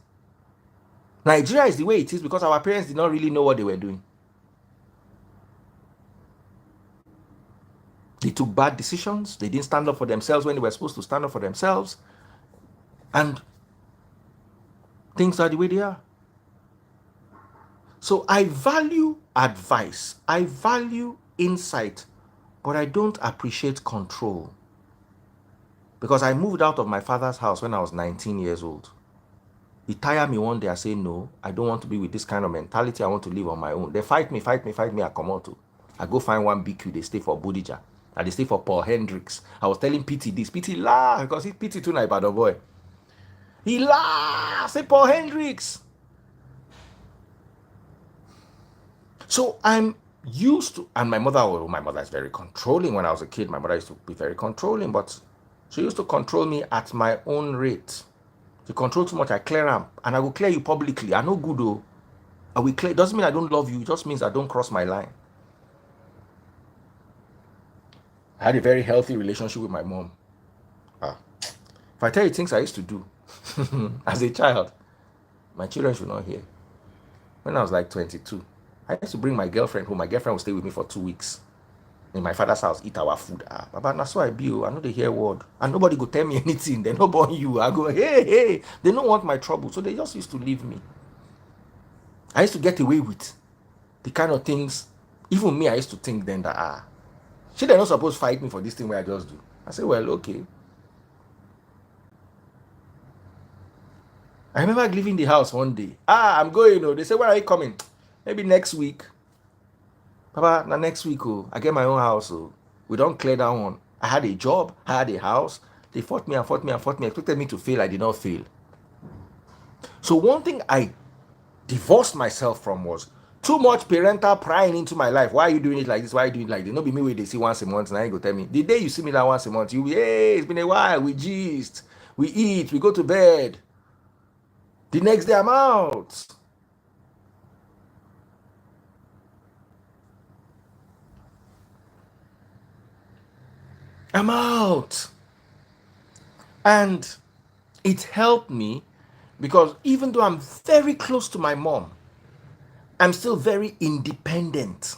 Nigeria is the way it is because our parents did not really know what they were doing. They took bad decisions. They didn't stand up for themselves when they were supposed to stand up for themselves. And things are the way they are. So I value advice. I value insight. But I don't appreciate control. Because I moved out of my father's house when I was 19 years old. He tired me one day. I say, no, I don't want to be with this kind of mentality. I want to live on my own. They fight me. I come out to. I go find one BQ. They stay for Bodija. And they stay for Paul Hendricks. I was telling Pity this. Pity laugh because he Pity too night, bad boy. He laughed. Say Paul Hendricks. So I'm used to, and my mother is very controlling. When I was a kid, my mother used to be very controlling, but she used to control me at my own rate. If you control too much, I clear them, and I will clear you publicly. I know good though. I will clear. Doesn't mean I don't love you. It just means I don't cross my line. I had a very healthy relationship with my mom. If I tell you things I used to do as a child, my children should not hear. When I was like 22, I used to bring my girlfriend home. My girlfriend would stay with me for 2 weeks in my father's house, eat our food. But that's why I be. I know they hear word. And nobody could tell me anything. They know about you. I go, hey. They don't want my trouble. So they just used to leave me. I used to get away with the kind of things, even me, I used to think then that, they're not supposed to fight me for this thing where I just do. I say, well, okay. I remember leaving the house one day. I'm going. They say, when are you coming? Maybe next week. Papa, now next week, I get my own house. We don't clear that one. I had a job. I had a house. They fought me. Expected me to fail. I did not fail. So one thing I divorced myself from was too much parental prying into my life. Why are you doing it like this? Why are you doing it like this? Not be me where they see once a month. Now you go tell me. The day you see me like once a month, you hey, it's been a while. We gist. We eat. We go to bed. The next day I'm out. I'm out. And it helped me because even though I'm very close to my mom, I'm still very independent.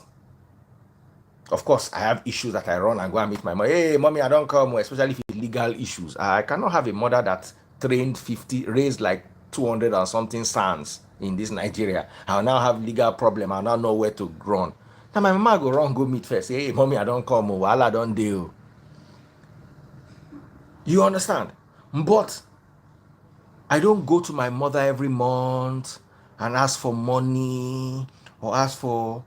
Of course, I have issues that I run and go and meet my mom. Hey, mommy, I don't come, especially if it's legal issues. I cannot have a mother that trained 50, raised like 200 or something sons in this Nigeria. I'll now have legal problem. I'll now know where to run. Now my mama go run, go meet first. Hey, mommy, I don't come. While I don't deal. You understand? But I don't go to my mother every month and ask for money or ask for...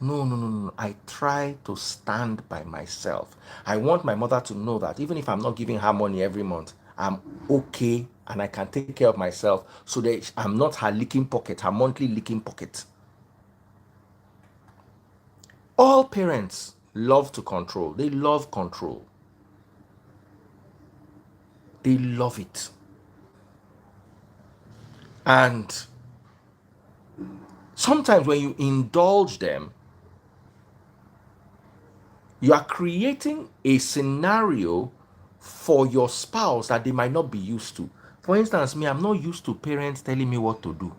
No. I try to stand by myself. I want my mother to know that even if I'm not giving her money every month, I'm okay and I can take care of myself so that I'm not her leaking pocket, her monthly leaking pocket. All parents love to control. They love control. They love it. And sometimes when you indulge them, you are creating a scenario for your spouse that they might not be used to. For instance, me, I'm not used to parents telling me what to do.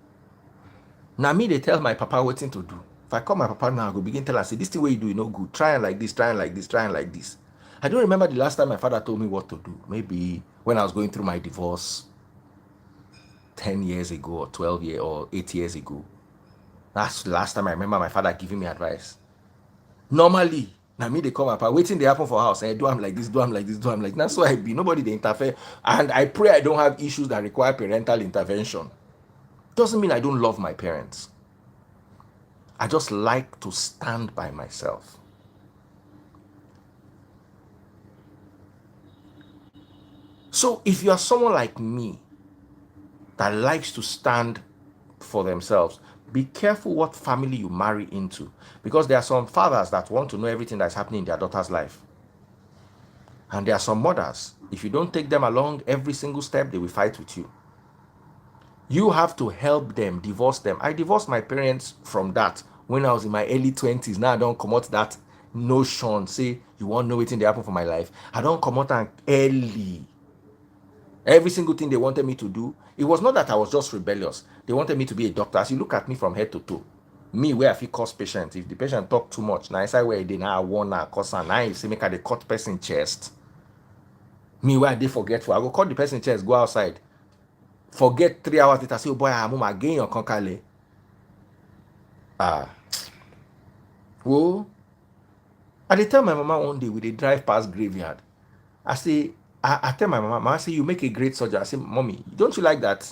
Now me, they tell my papa what to do. If I call my papa now, I go begin tell her, say, this thing way you do, you no good. Try and like this, try and like this, try and like this. I don't remember the last time my father told me what to do. Maybe when I was going through my divorce 10 years ago or 12 years or 8 years ago. That's the last time I remember my father giving me advice. Normally, now me they come up, waiting they happen for house. Do I'm like this, do I'm like this, do I'm like that's why I be. Nobody they interfere. And I pray I don't have issues that require parental intervention. Doesn't mean I don't love my parents. I just like to stand by myself. So if you are someone like me that likes to stand for themselves, be careful what family you marry into, because there are some fathers that want to know everything that's happening in their daughter's life. And there are some mothers, if you don't take them along every single step, they will fight with you. You have to help them, divorce them. I divorced my parents from that when I was in my early 20s. Now I don't come out that notion say you want to know wetin dey happen for my life. I don comot am early. Every single thing they wanted me to do, it was not that I was just rebellious. They wanted me to be a doctor. As you look at me from head to toe, me where I fit cause patient. If the patient talk too much, now inside where they now I warn her, cause her. Now you see make I dey cut person chest. Me where I dey forgetful, I go cut the person chest, go outside. Forget 3 hours later, say, oh boy, I'm again your konkale. Whoa. I dey tell my mama one day we dey drive past graveyard. I say, I tell my mama, I say, you make a great surgeon. I say, mommy, don't you like that?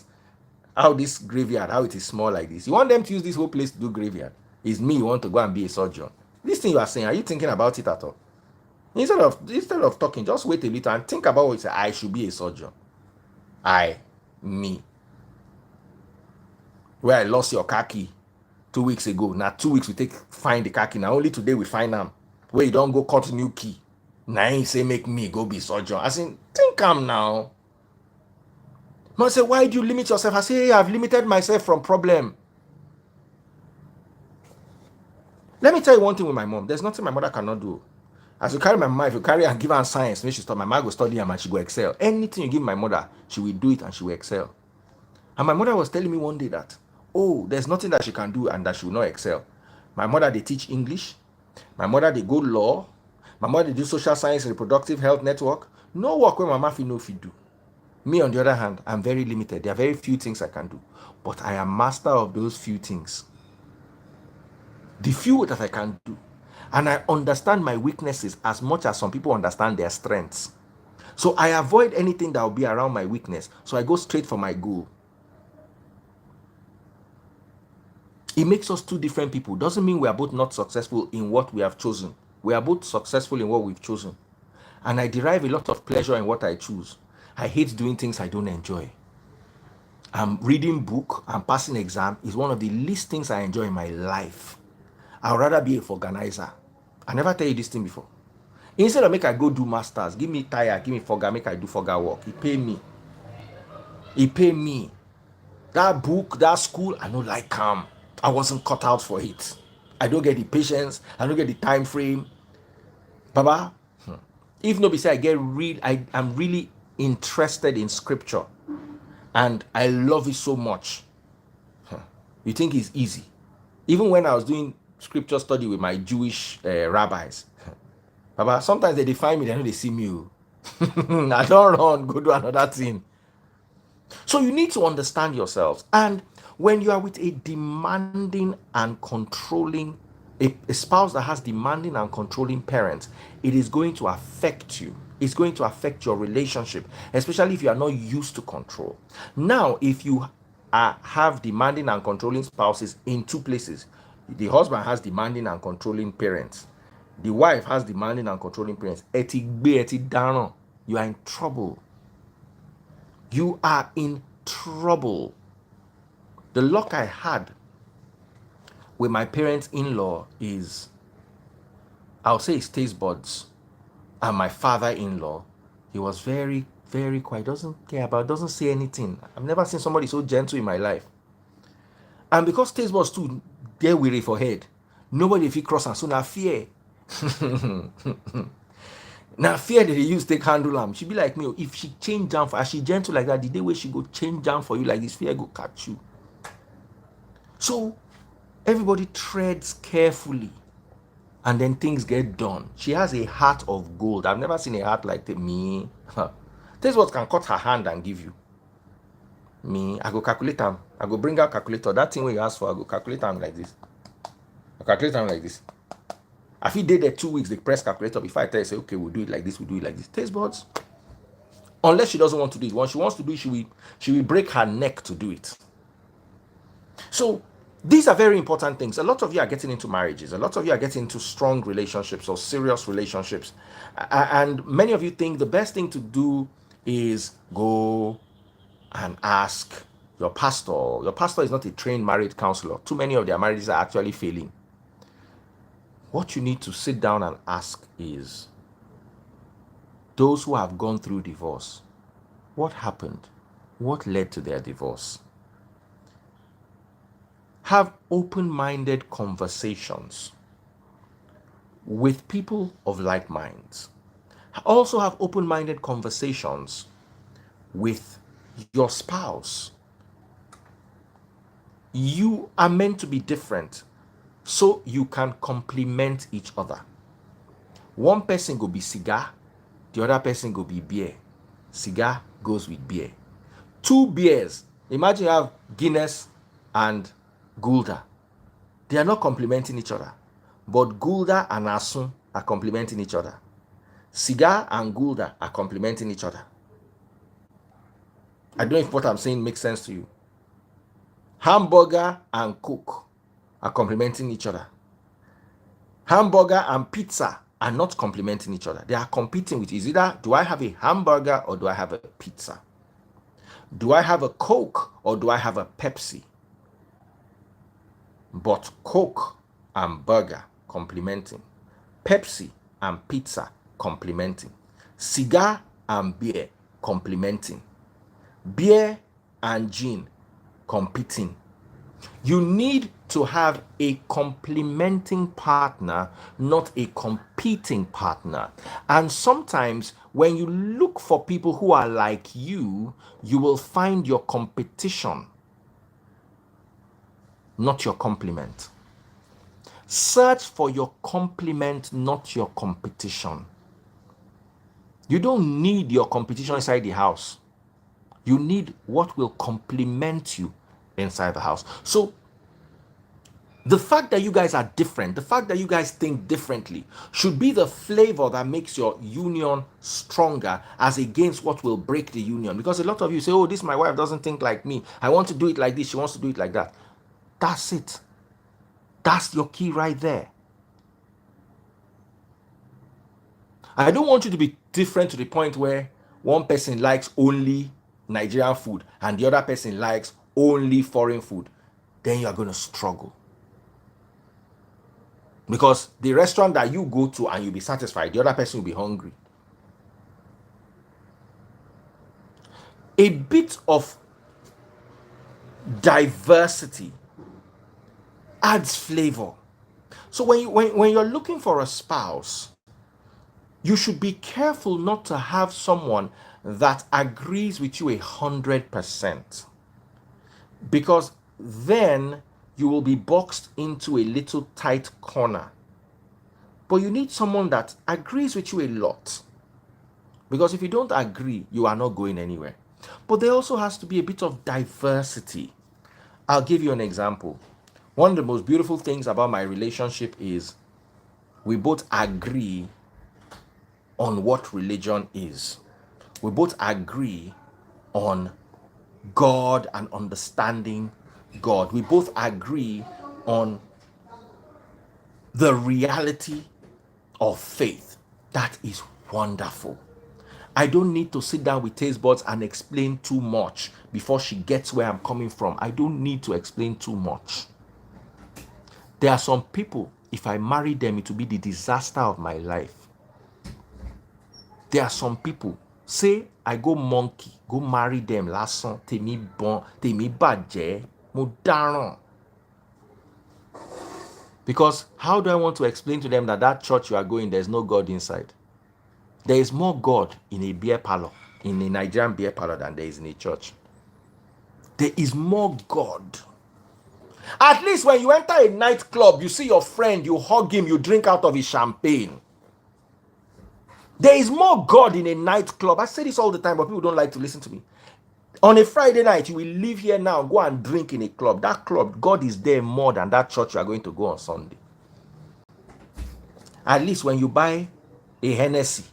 How this graveyard, how it is small like this. You want them to use this whole place to do graveyard. It's me, you want to go and be a surgeon. This thing you are saying, are you thinking about it at all? Instead of talking, just wait a little and think about what you say. I should be a surgeon. Me. Where I lost your car key 2 weeks ago. Now 2 weeks we take find the car key. Now only today we find them. Where you don't go cut new key. Now he say make me go be surgeon. I say, think am now. Mom say, why do you limit yourself? I say, hey, I've limited myself from problem. Let me tell you one thing with my mom. There's nothing my mother cannot do. As you carry my mama, if you carry and give her science, make she stop. My mother go study and she go excel. Anything you give my mother, she will do it and she will excel. And my mother was telling me one day that, oh, there's nothing that she can do and that she will not excel. My mother, they teach English. My mother, they go law. My mother, they do social science, reproductive health network. No work where my mama no fit do. Me, on the other hand, I'm very limited. There are very few things I can do. But I am master of those few things. The few that I can do. And I understand my weaknesses as much as some people understand their strengths. So I avoid anything that will be around my weakness. So I go straight for my goal. It makes us two different people. Doesn't mean we are both not successful in what we have chosen. We are both successful in what we've chosen. And I derive a lot of pleasure in what I choose. I hate doing things I don't enjoy. Reading book and passing exam is one of the least things I enjoy in my life. I'd rather be a organizer. I never tell you this thing before. Instead of make I go do masters, give me tire, give me fogger, make I do fogger work. He pay me. He pay me. That book, that school, I don't like calm. I wasn't cut out for it. I don't get the patience. I don't get the time frame. Baba, if nobody say I'm really interested in scripture and I love it so much. You think it's easy? Even when I was doing scripture study with my Jewish rabbis, Baba, sometimes they define me, they know they see me. I don't run, go do another thing. So you need to understand yourselves. And when you are with a demanding and controlling, a spouse that has demanding and controlling parents, it is going to affect you. It's going to affect your relationship, especially if you are not used to control. Now, if you have demanding and controlling spouses in two places, the husband has demanding and controlling parents. The wife has demanding and controlling parents. You are in trouble. You are in trouble. The luck I had with my parents-in-law is, I'll say it's taste buds. And my father-in-law, he was very, very quiet. Doesn't care about, doesn't say anything. I've never seen somebody so gentle in my life. And because taste buds too, they're weary for head. Nobody if he cross and so now fear. Now fear that they use take handle am. She be like me. If she change down for, as she gentle like that, the day where she go change down for you like this, fear go catch you. So everybody treads carefully, and then things get done. She has a heart of gold. I've never seen a heart like me. This is what can cut her hand and give you. Me, I go calculate them. I go bring out calculator. That thing where you ask for, I go calculate them like this. I calculate them like this. If he did there 2 weeks, they press calculator before I tell you, say, okay, we'll do it like this, we'll do it like this. Taste buds. Unless she doesn't want to do it. When she wants to do it, she will break her neck to do it. So these are very important things. A lot of you are getting into marriages. A lot of you are getting into strong relationships or serious relationships. And many of you think the best thing to do is go and ask your pastor. Your pastor is not a trained marriage counselor. Too many of their marriages are actually failing. What you need to sit down and ask is, those who have gone through divorce, what happened? What led to their divorce? Have open-minded conversations. with people of like minds. Also have open-minded conversations with your spouse. You are meant to be different so you can complement each other. One person go be cigar, the other person go be beer. Cigar goes with beer. Two beers. Imagine you have Guinness and Gulda. They are not complementing each other. But Gulda and Asun are complementing each other. Cigar and Gulda are complementing each other. I don't know if what I'm saying makes sense to you. Hamburger and Coke are complementing each other. Hamburger and pizza are not complementing each other. They are competing with either do I have a hamburger or do I have a pizza? Do I have a Coke or do I have a Pepsi? But Coke and burger complementing. Pepsi and pizza complementing. Cigar and beer complementing. Beer and gin competing. You need to have a complementing partner, not a competing partner. And sometimes when you look for people who are like you will find your competition, not your complement. Search for your complement, not your competition. You don't need your competition inside the house. You need what will complement you inside the house. So the fact that you guys are different, the fact that you guys think differently should be the flavor that makes your union stronger as against what will break the union. Because a lot of you say, oh, this my wife doesn't think like me. I want to do it like this. She wants to do it like that. That's it. That's your key right there. I don't want you to be different to the point where one person likes only Nigerian food and the other person likes only foreign food. Then you are going to struggle. Because the restaurant that you go to and you'll be satisfied, the other person will be hungry. A bit of diversity adds flavor. So when you're looking for a spouse, you should be careful not to have someone that agrees with you 100%. Because then you will be boxed into a little tight corner. But you need someone that agrees with you a lot. Because if you don't agree, you are not going anywhere. But there also has to be a bit of diversity. I'll give you an example. One of the most beautiful things about my relationship is we both agree on what religion is. We both agree on God and understanding God. We both agree on the reality of faith. That is wonderful. I don't need to sit down with taste buds and explain too much before she gets where I'm coming from. I don't need to explain too much. There are some people, if I marry them, it will be the disaster of my life. There are some people, say I go monkey, go marry them, lásán, tèmi bon, tèmi bàjẹ́, mo dáràn. Because how do I want to explain to them that church you are going, there's no God inside? There is more God in a beer parlor, in a Nigerian beer parlor, than there is in a church. There is more God. At least when you enter a nightclub, you see your friend, you hug him, you drink out of his champagne. There is more God in a nightclub. I say this all the time, but people don't like to listen to me. On a Friday night, you will leave here now, go and drink in a club. That club, God is there more than that church you are going to go on Sunday. At least when you buy a Hennessy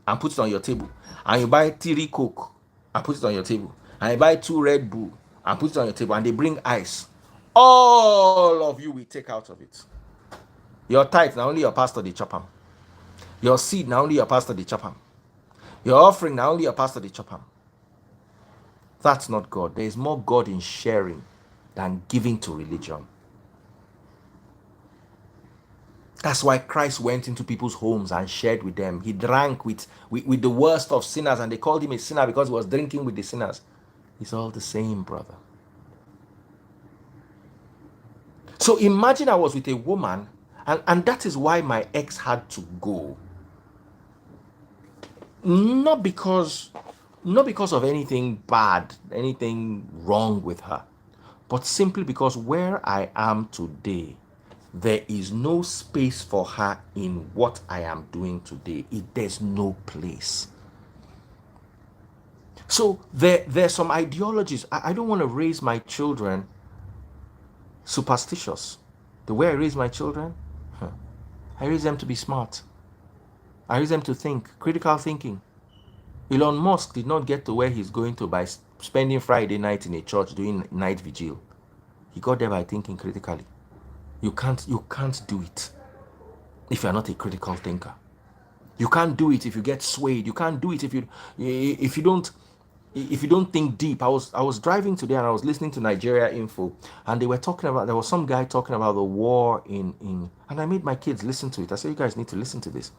and put it on your table, and you buy 3 Coke and put it on your table, and you buy 2 Red Bull and put it on your table, and they bring ice, all of you will take out of it. Your tithe, now only your pastor they chop them. Your seed, now only your pastor they chop them. Your offering, now only your pastor they chop them. That's not God. There is more God in sharing than giving to religion. That's why Christ went into people's homes and shared with them. He drank with the worst of sinners, and they called him a sinner because he was drinking with the sinners. It's all the same, brother. So imagine I was with a woman And that is why my ex had to go. Not because not because of anything bad, anything wrong with her, but simply because where I am today, there is no space for her in what I am doing today. There's no place. So there's some ideologies. I don't want to raise my children superstitious. The way I raise my children, I raise them to be smart. I raise them to think, critical thinking. Elon Musk did not get to where he's going to by spending Friday night in a church doing night vigil. He got there by thinking critically. You can't do it if you're not a critical thinker. You can't do it if you get swayed. You can't do it if you don't think deep. I was driving today and I was listening to Nigeria Info, and they were talking about, there was some guy talking about the war in and I made my kids listen to it. I said, you guys need to listen to this.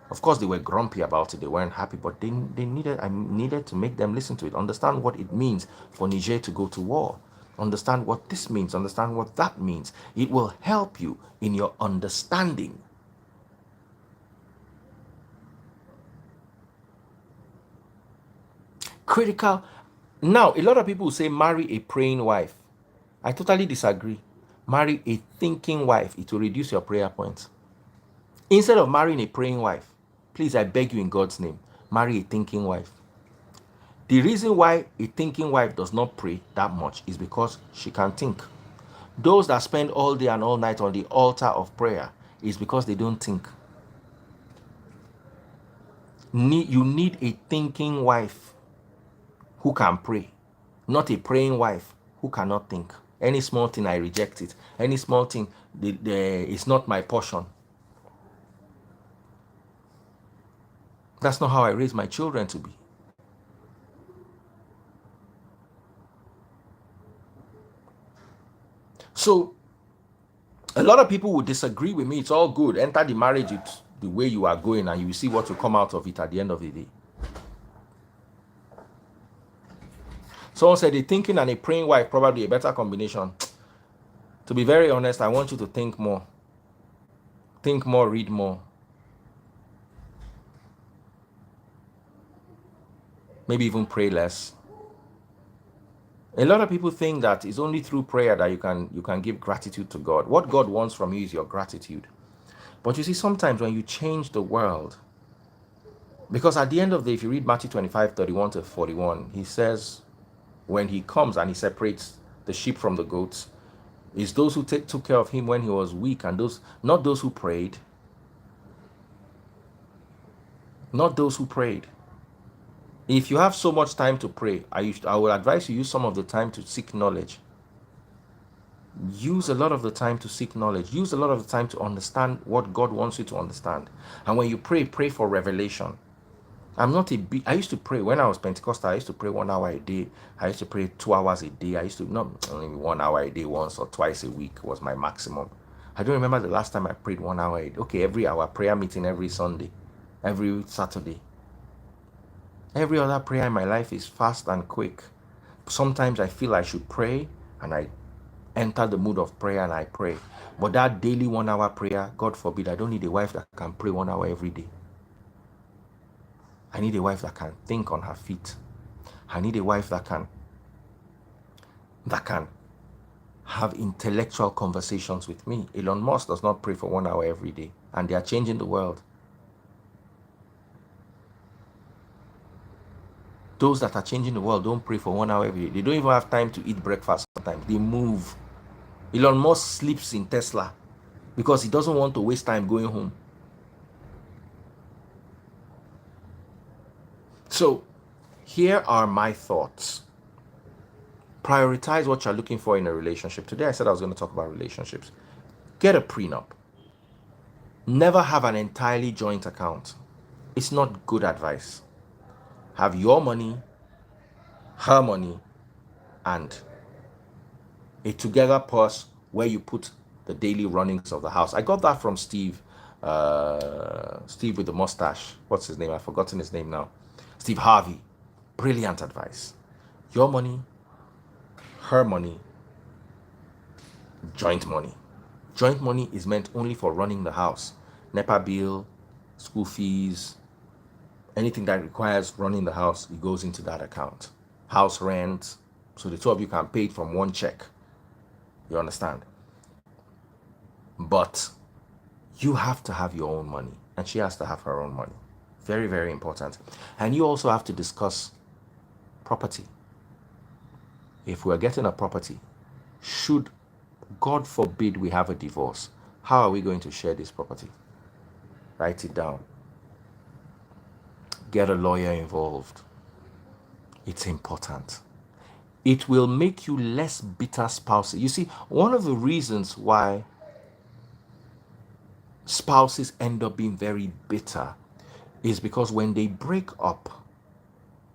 Of course they were grumpy about it, they weren't happy, but I needed to make them listen to it, understand what it means for Niger to go to war, understand what this means, understand what that means. It will help you in your understanding. Critical. Now, a lot of people say marry a praying wife. I totally disagree. Marry a thinking wife. It will reduce your prayer points. Instead of marrying a praying wife, please, I beg you in God's name, marry a thinking wife. The reason why a thinking wife does not pray that much is because she can think. Those that spend all day and all night on the altar of prayer is because they don't think. You need a thinking wife who can pray, not a praying wife who cannot think. Any small thing, I reject it. Any small thing, it's not my portion. That's not how I raise my children to be. So, a lot of people would disagree with me. It's all good. Enter the marriage the way you are going, and you will see what will come out of it at the end of the day. Someone said a thinking and a praying wife probably a better combination. To be very honest, I want you to think more. Think more, read more. Maybe even pray less. A lot of people think that it's only through prayer that you can give gratitude to God. What God wants from you is your gratitude. But you see, sometimes when you change the world, because at the end of the day, if you read Matthew 25:31-41, he says, when he comes and he separates the sheep from the goats, it's those who took care of him when he was weak, and not those who prayed. Not those who prayed. If you have so much time to pray, I will advise you use some of the time to seek knowledge. Use a lot of the time to seek knowledge. Use a lot of the time to understand what God wants you to understand. And when you pray, pray for revelation. I used to pray when I was Pentecostal. I used to pray 1 hour a day. I used to pray 2 hours a day. I used to not only 1 hour a day, once or twice a week was my maximum. I don't remember the last time I prayed 1 hour a day. Okay, every hour, prayer meeting every Sunday, every Saturday. Every other prayer in my life is fast and quick. Sometimes I feel I should pray and I enter the mood of prayer and I pray. But that daily 1 hour prayer, God forbid, I don't need a wife that can pray 1 hour every day. I need a wife that can think on her feet. I need a wife that can have intellectual conversations with me. Elon Musk does not pray for 1 hour every day, and they are changing the world. Those that are changing the world don't pray for 1 hour every day. They don't even have time to eat breakfast sometimes. They move. Elon Musk sleeps in Tesla because he doesn't want to waste time going home. So, here are my thoughts. Prioritize what you're looking for in a relationship. Today I said I was going to talk about relationships. Get a prenup. Never have an entirely joint account. It's not good advice. Have your money, her money, and a together purse where you put the daily runnings of the house. I got that from Steve. Steve with the mustache. What's his name? I've forgotten his name now. Steve Harvey. Brilliant advice. Your money, her money, joint money. Joint money is meant only for running the house. NEPA bill, school fees, anything that requires running the house, it goes into that account. House rent, so the two of you can pay it from one check. You understand? But you have to have your own money, and she has to have her own money. Very, very important. And you also have to discuss property. If we're getting a property, should God forbid we have a divorce, how are we going to share this property? Write it down. Get a lawyer involved. It's important. It will make you less bitter spouses. You see, one of the reasons why spouses end up being very bitter is because when they break up,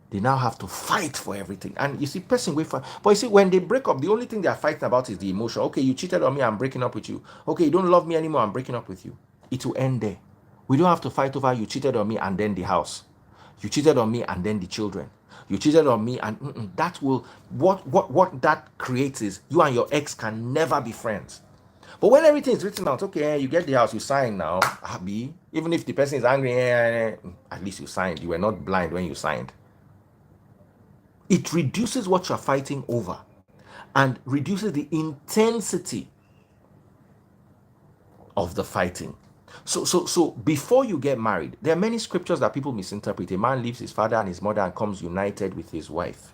they now have to fight for everything. And you see, person wait for, but you see, when they break up, the only thing they are fighting about is the emotion. Okay, you cheated on me, I'm breaking up with you. Okay, you don't love me anymore, I'm breaking up with you. It will end there. We don't have to fight over you cheated on me and then the house. You cheated on me and then the children. You cheated on me and that will, what that creates is you and your ex can never be friends. But when everything is written out, okay, you get the house, you sign now, happy. Even if the person is angry, at least you signed. You were not blind when you signed. It reduces what you're fighting over and reduces the intensity of the fighting. So before you get married, there are many scriptures that people misinterpret. A man leaves his father and his mother and comes united with his wife.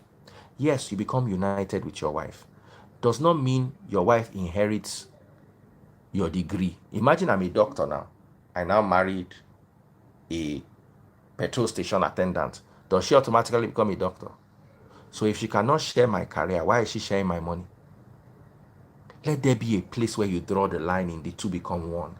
Yes, you become united with your wife. Does not mean your wife inherits your degree. Imagine I'm a doctor now. I now married a petrol station attendant. Does she automatically become a doctor? So if she cannot share my career, why is she sharing my money? Let there be a place where you draw the line and the two become one.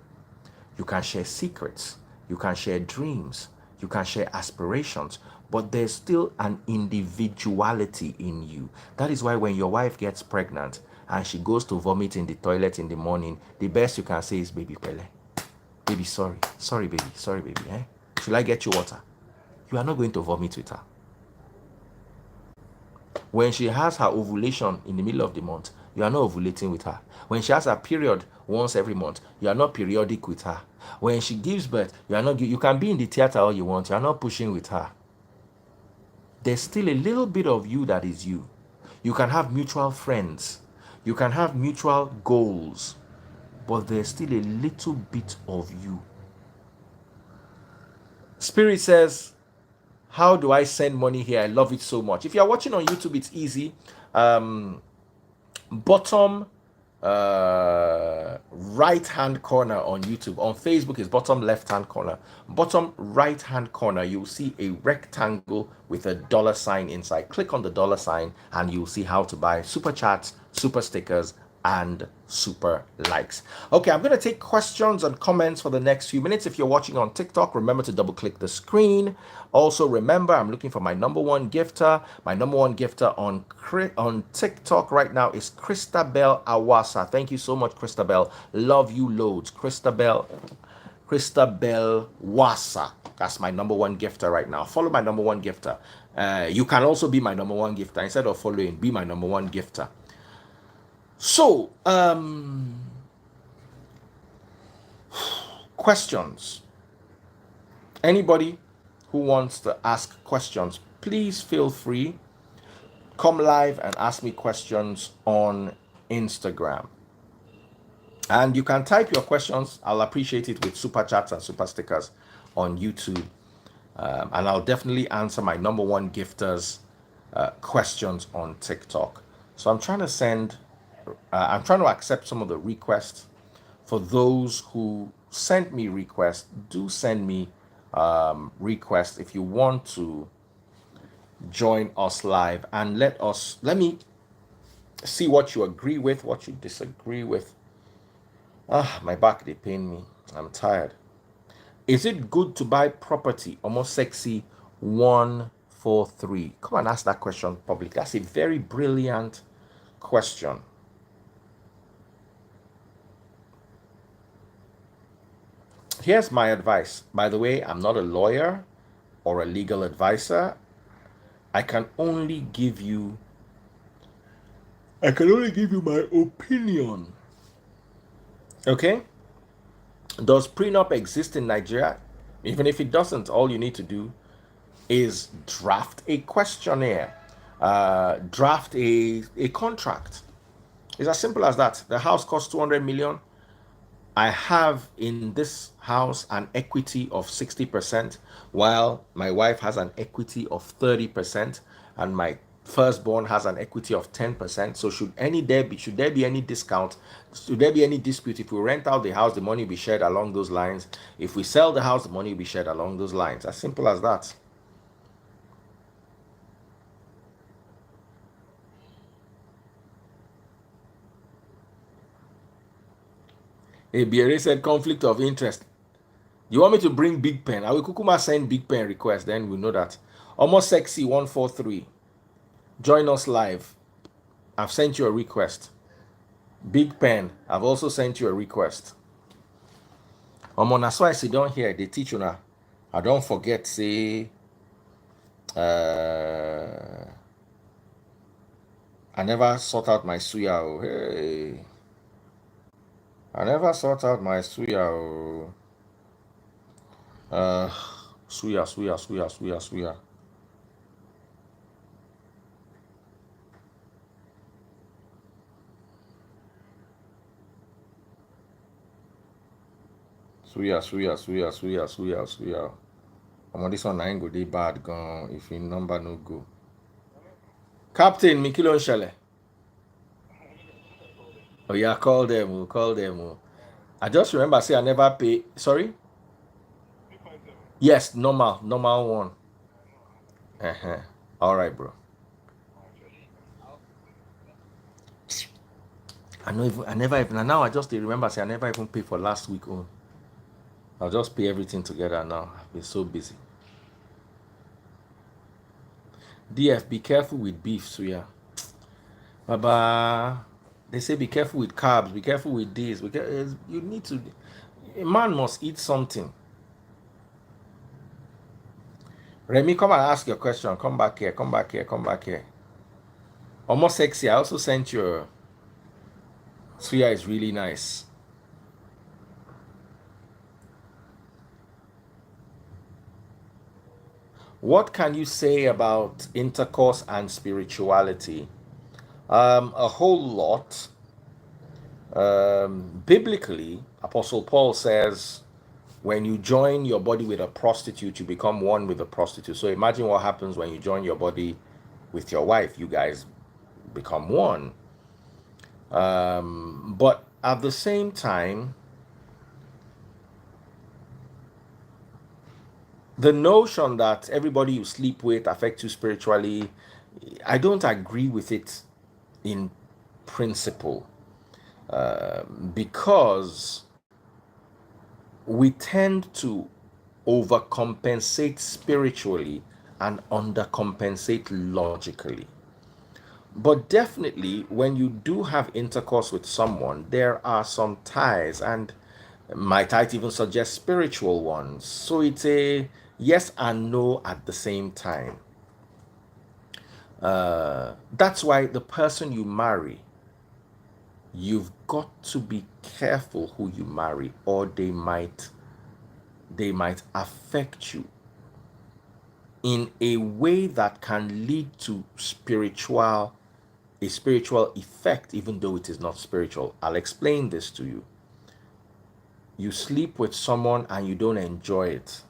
You can share secrets, you can share dreams, you can share aspirations, but there's still an individuality in you. That is why when your wife gets pregnant and she goes to vomit in the toilet in the morning, the best you can say is, baby Pele, baby, sorry, sorry baby, eh? Should I get you water? You are not going to vomit with her. When she has her ovulation in the middle of the month, you are not ovulating with her. When she has her period once every month, you are not periodic with her. When she gives birth, you can be in the theater all you want, you are not pushing with her. There's still a little bit of you that is you. You can have mutual friends, you can have mutual goals, but there's still a little bit of you. Spirit says, how do I send money here? I love it so much. If you're watching on YouTube, it's easy. Bottom right hand corner on YouTube. On Facebook is bottom left hand corner. Bottom right hand corner, you'll see a rectangle with a dollar sign inside. Click on the dollar sign and you'll see how to buy super chats, super stickers, and super likes. Okay, I'm going to take questions and comments for the next few minutes. If you're watching on TikTok, remember to double click the screen. Also, remember, I'm looking for my number one gifter. My number one gifter on TikTok right now is Christabel Awasa. Thank you so much, Christabel. Love you loads. Christabel Wasa. That's my number one gifter right now. Follow my number one gifter. You can also be my number one gifter. Instead of following, be my number one gifter. So, questions. Anybody who wants to ask questions, please feel free. Come live and ask me questions on Instagram. And you can type your questions. I'll appreciate it with super chats and super stickers on YouTube. And I'll definitely answer my number one gifters questions on TikTok. So I'm trying to accept some of the requests. For those who sent me requests, do send me requests if you want to join us live, and let me see what you agree with, what you disagree with. My back, they pain me. I'm tired. Is it good to buy property? Almost sexy 143. Come and ask that question publicly. That's a very brilliant question. Here's my advice. By the way, I'm not a lawyer or a legal advisor. I can only give you my opinion Okay? Does prenup exist in Nigeria? Even if it doesn't, all you need to do is draft a questionnaire, draft a contract. It's as simple as that. The house costs 200 million. I have in this house an equity of 60%, while my wife has an equity of 30%, and my firstborn has an equity of 10%. So should there be any discount? Should there be any dispute? If we rent out the house, the money will be shared along those lines. If we sell the house, the money will be shared along those lines. As simple as that. ABRA said conflict of interest. You want me to bring Big Pen? I will kukuma send Big Pen request, then we know that. Almost Sexy 143. Join us live. I've sent you a request. Big Pen, I've also sent you a request. That's why I sit down here. They teach you now. I don't forget, say, I never sort out my suya. Oh. Hey. I never sort out my suya. Oh. Suya. Suya. This one I ain't go dey bad gone if in number no go. Captain Mikilo Nshele. Oh yeah, call them. We'll call them. Oh. I just remember say I never pay. Sorry. Yes, normal one. Uh-huh. All right, bro. I never even, and now I just remember say I never even pay for last week. Oh, I'll just pay everything together now. I've been so busy. DF, be careful with beef, Suya. Baba, they say be careful with carbs, be careful with this. You need to, a man must eat something. Remy, come and ask your question. Come back here. Almost Sexy, I also sent you. Suya is really nice. What can you say about intercourse and spirituality? A whole lot. Biblically, Apostle Paul says, when you join your body with a prostitute, you become one with the prostitute. So imagine what happens when you join your body with your wife. You guys become one. But at the same time, the notion that everybody you sleep with affects you spiritually, I don't agree with it in principle, because we tend to overcompensate spiritually and undercompensate logically. But definitely, when you do have intercourse with someone, there are some ties, and might I even suggest spiritual ones. So it's a yes and no at the same time. That's why the person you marry, you've got to be careful who you marry, or they might affect you in a way that can lead to a spiritual effect, even though it is not spiritual. I'll explain this to you. You sleep with someone and you don't enjoy it,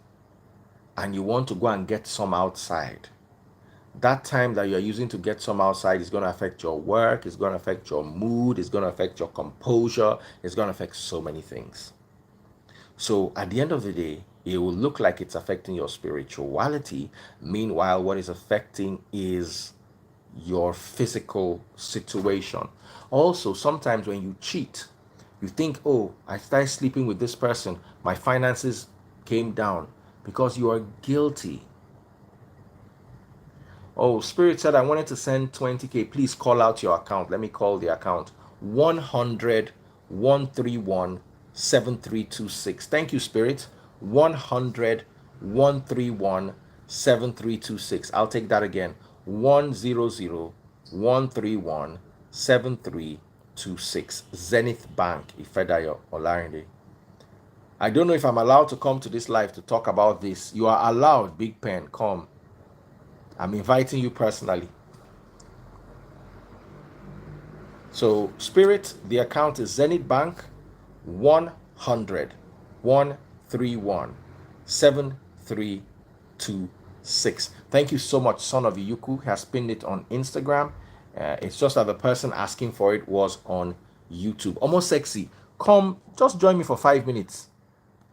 and you want to go and get some outside. That time that you're using to get some outside is going to affect your work, it's going to affect your mood, it's going to affect your composure, it's going to affect so many things. So at the end of the day, it will look like it's affecting your spirituality. Meanwhile, what is affecting is your physical situation. Also, sometimes when you cheat, you think, oh, I started sleeping with this person, my finances came down, because you are guilty. Oh, Spirit said I wanted to send 20K. Please call out your account. Let me call the account. 100-131-7326. Thank you, Spirit. 100-131-7326. I'll take that again. 100-131-7326. Zenith Bank, Ifedayo Olarinde. I don't know if I'm allowed to come to this live to talk about this. You are allowed, Big Pen. Come. I'm inviting you personally. So, Spirit, the account is Zenith Bank 100 131 7326. Thank you so much. Son of Iyuku has pinned it on Instagram. It's just that the person asking for it was on YouTube. Almost sexy. Come, just join me for 5 minutes.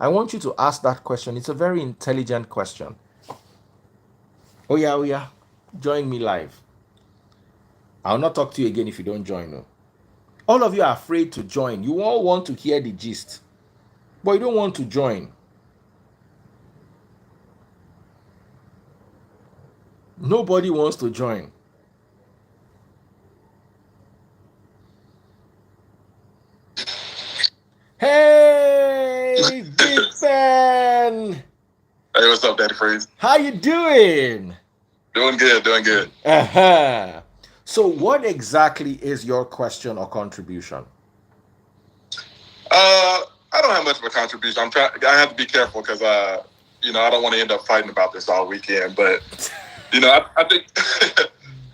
I want you to ask that question. It's a very intelligent question. Oh, yeah, oh, yeah. Join me live. I'll not talk to you again if you don't join. No. All of you are afraid to join. You all want to hear the gist, but you don't want to join. Nobody wants to join. Hey, Big Fan! Hey, what's up, Daddy Freeze? How you doing? Doing good, doing good. Uh-huh. So what exactly is your question or contribution? I don't have much of a contribution. I have to be careful because I don't want to end up fighting about this all weekend. But I think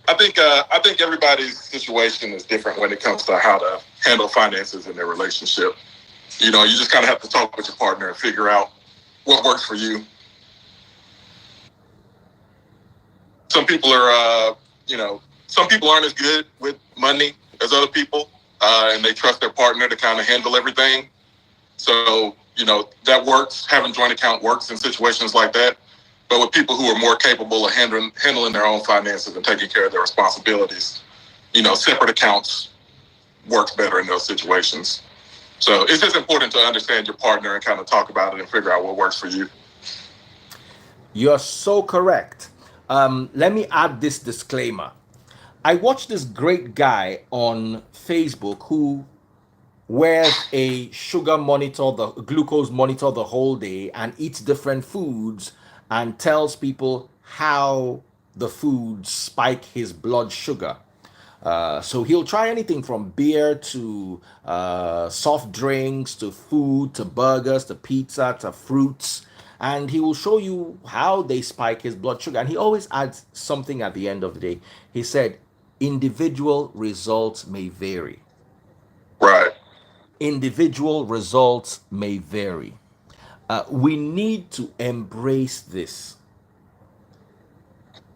I think everybody's situation is different when it comes to how to handle finances in their relationship. You just kind of have to talk with your partner and figure out what works for you. Some people are, some people aren't as good with money as other people, and they trust their partner to kind of handle everything. So, that works. Having joint account works in situations like that. But with people who are more capable of handling their own finances and taking care of their responsibilities, separate accounts works better in those situations. So it's just important to understand your partner and kind of talk about it and figure out what works for you. You're so correct. Let me add this disclaimer. I watched this great guy on Facebook who wears a sugar monitor, the glucose monitor the whole day and eats different foods and tells people how the foods spike his blood sugar. So he'll try anything from beer to soft drinks to food to burgers to pizza to fruits. And he will show you how they spike his blood sugar. And he always adds something at the end of the day. He said, individual results may vary. Right. Individual results may vary. We need to embrace this.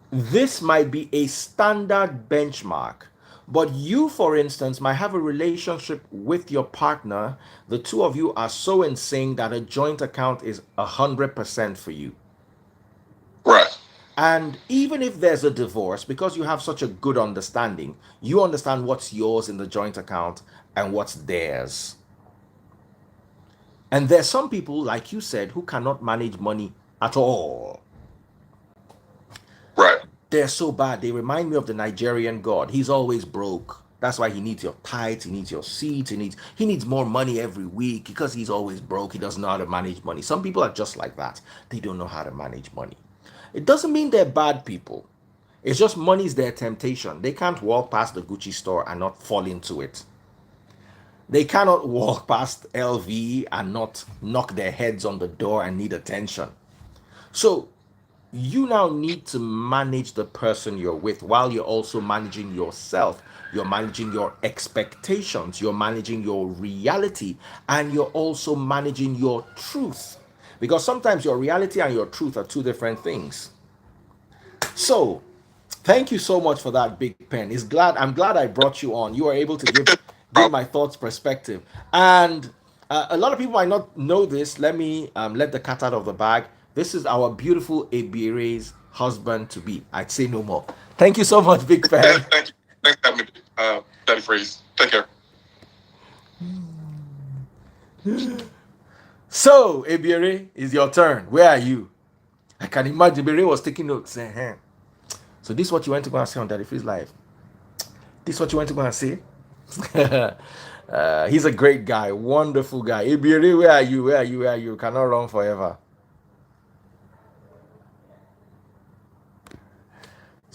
This might be a standard benchmark, but you, for instance, might have a relationship with your partner. The two of you are so in sync that a joint account is 100% for you. Right. And even if there's a divorce, because you have such a good understanding, you understand what's yours in the joint account and what's theirs. And there's some people, like you said, who cannot manage money at all. Right. They're so bad. They remind me of the Nigerian god. He's always broke. That's why he needs your tithes, he needs your seeds, he needs more money every week because he's always broke. He doesn't know how to manage money. Some people are just like that. They don't know how to manage money. It doesn't mean they're bad people. It's just money's their temptation. They can't walk past the Gucci store and not fall into it. They cannot walk past LV and not knock their heads on the door and need attention. So you now need to manage the person you're with while you're also managing yourself. You're managing your expectations, you're managing your reality, and you're also managing your truth. Because sometimes your reality and your truth are two different things. So, thank you so much for that, Big Pen. I'm glad I brought you on. You are able to give my thoughts perspective. And a lot of people might not know this. Let me let the cat out of the bag. This is our beautiful Ebire's husband to be. I'd say no more. Thank you so much, Big Pen. Thank you. Thanks for having me, Daddy Freeze. Take care. So, Ebire, it's your turn. Where are you? I can imagine Ebire was taking notes. So this is what you went to go and say on Daddy Freeze Live. This is what you went to go and say. He's a great guy, wonderful guy. Ebire, where are you? Where are you? Where are you? Cannot run forever.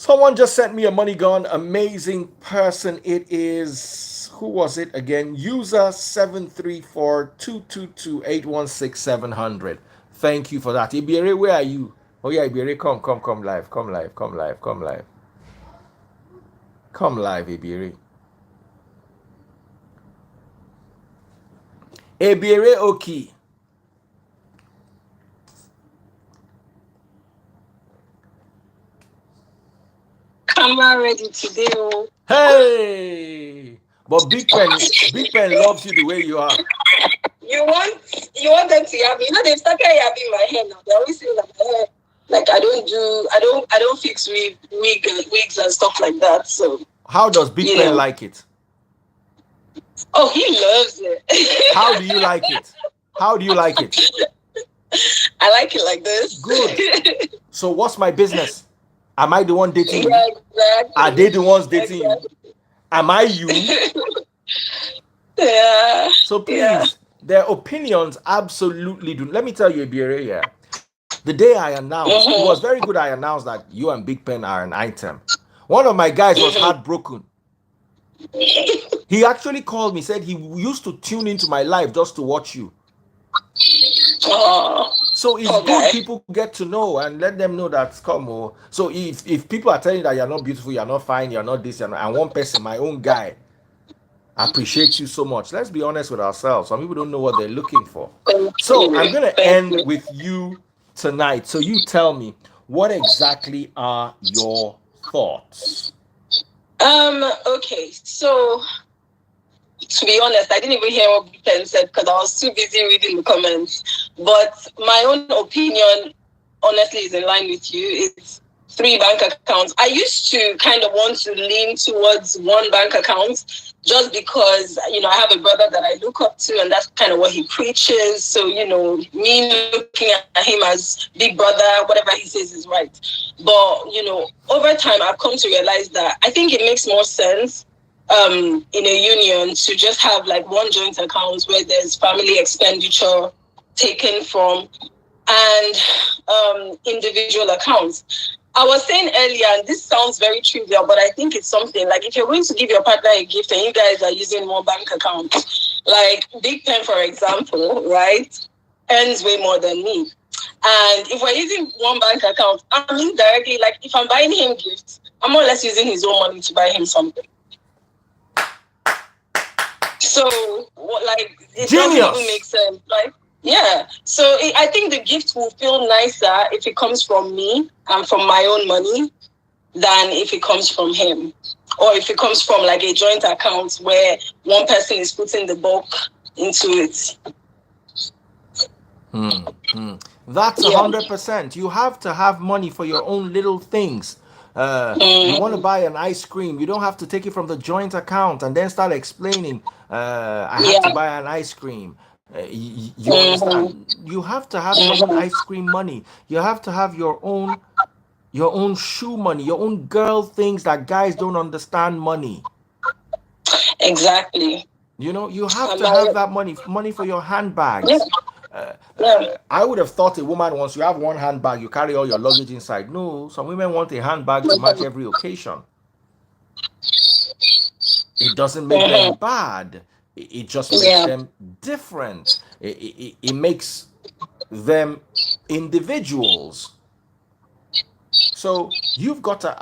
Someone just sent me a money gun. Amazing person. It is, who was it again? User 734-222-816-700. Thank you for that. Ibire, where are you? Oh yeah, Ibire, come live, come live, come live, come live. Come live, Ibire. Ibire Oki. Camera ready today. Oh. Hey! But Big Pen loves you the way you are. You want them to have me. You know they've started having my hair now. They always say that my hair, like I don't fix wigs and stuff like that. So how does Big Pen like it? Oh, he loves it. How do you like it? How do you like it? I like it like this. Good. So what's my business? Am I the one dating you? Yeah, exactly. Are they the ones dating you? Am I you? Yeah. So please, their opinions absolutely do. Let me tell you, Ibire, yeah. The day I announced, it was very good. I announced that you and Big Pen are an item. One of my guys was heartbroken. He actually called me, said he used to tune into my live just to watch you. So it's good people get to know and let them know that come on. So if people are telling you that you're not beautiful, you're not fine, you're not this, and one person, my own guy, appreciate you so much. Let's be honest with ourselves. Some people don't know what they're looking for. So I'm gonna end with you tonight. So you tell me, what exactly are your thoughts? Okay, so to be honest, I didn't even hear what Pen said because I was too busy reading the comments. But my own opinion, honestly, is in line with you. It's 3 bank accounts. I used to kind of want to lean towards 1 bank account just because, I have a brother that I look up to and that's kind of what he preaches. So, me looking at him as big brother, whatever he says is right. But, over time, I've come to realize that I think it makes more sense in a union to just have like 1 joint account where there's family expenditure taken from and individual accounts. I was saying earlier, and this sounds very trivial, but I think it's something like if you're going to give your partner a gift and you guys are using 1 bank account, like Big Pen, for example, right, earns way more than me. And if we're using 1 bank account, I'm indirectly, like if I'm buying him gifts, I'm more or less using his own money to buy him something. So, it doesn't even make sense, right? Yeah. So, I think the gift will feel nicer if it comes from me and from my own money than if it comes from him. Or if it comes from like a joint account where one person is putting the bulk into it. That's 100%. You have to have money for your own little things. You want to buy an ice cream, you don't have to take it from the joint account and then start explaining, I have to buy an ice cream. You understand? You have to have your own ice cream money. You have to have your own shoe money, your own girl things that guys don't understand money. Exactly. You have to have that money for your handbags. I would have thought a woman, once you have 1 handbag, you carry all your luggage inside. No, some women want a handbag to match every occasion. It doesn't make them bad. It just makes them different. It makes them individuals. So you've got to.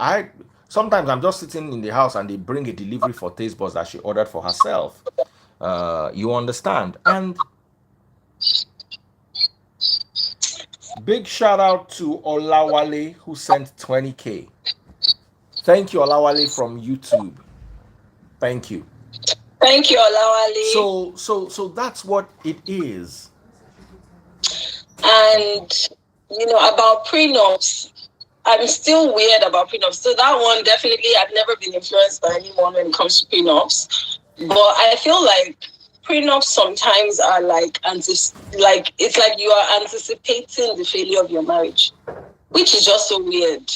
Sometimes I'm just sitting in the house and they bring a delivery for taste buds that she ordered for herself. You understand? And big shout out to Olawale who sent 20K. Thank you, Olawale from YouTube. Thank you. Thank you, Olawale. So that's what it is. And about prenups, I'm still weird about prenups. So that one, definitely, I've never been influenced by anyone when it comes to prenups. But I feel like prenups sometimes are it's like you are anticipating the failure of your marriage, which is just so weird.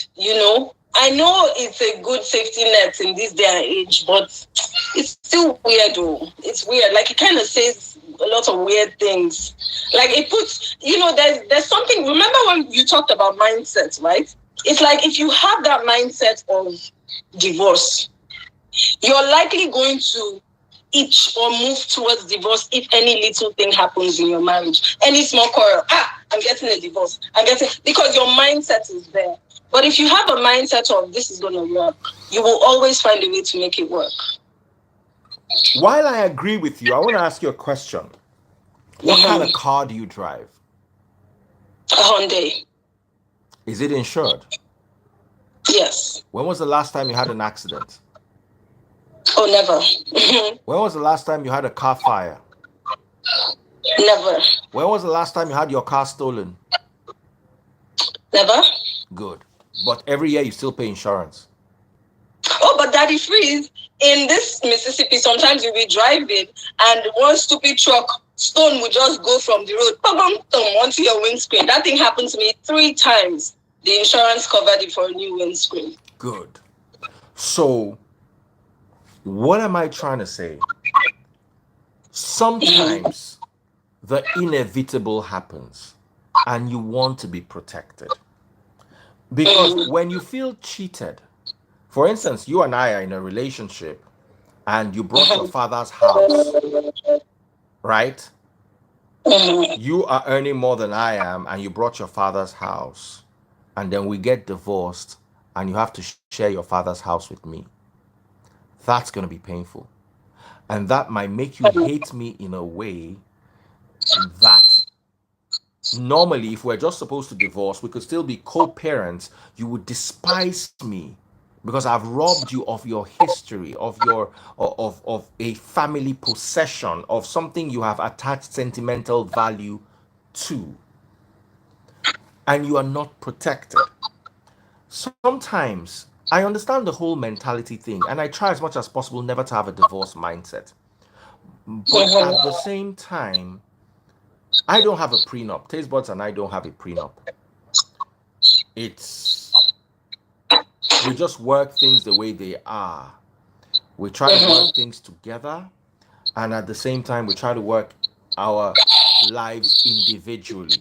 I know it's a good safety net in this day and age, but it's still weird though. It's weird. Like it kind of says a lot of weird things. Like it puts, there's something. Remember when you talked about mindset, right? it's like if you have that mindset of divorce, you're likely going to itch or move towards divorce if any little thing happens in your marriage. Any small quarrel, I'm getting a divorce. Because your mindset is there. But if you have a mindset of this is going to work, you will always find a way to make it work. While I agree with you, I want to ask you a question. What kind of car do you drive? A Hyundai. Is it insured? Yes. When was the last time you had an accident? Oh, never. When was the last time you had a car fire? Never. When was the last time you had your car stolen? Never. Good. But every year you still pay insurance. Oh, but Daddy Freeze, in this Mississippi, sometimes you'll be driving and one stupid truck, stone will just go from the road, onto your windscreen. That thing happened to me 3 times. The insurance covered it for a new windscreen. Good. So, what am I trying to say? Sometimes the inevitable happens and you want to be protected. Because when you feel cheated, for instance, you and I are in a relationship and you brought your father's house, right? You are earning more than I am and you brought your father's house. And then we get divorced and you have to share your father's house with me. That's going to be painful. And that might make you hate me in a way that normally, if we're just supposed to divorce, we could still be co-parents. You would despise me because I've robbed you of your history, of a family possession, of something you have attached sentimental value to, and you are not protected. Sometimes I understand the whole mentality thing, and I try as much as possible never to have a divorce mindset. But at the same time, I don't have a prenup. Taste Buds and I don't have a prenup. It's we just work things the way they are. We try to work things together, and at the same time, we try to work our lives individually.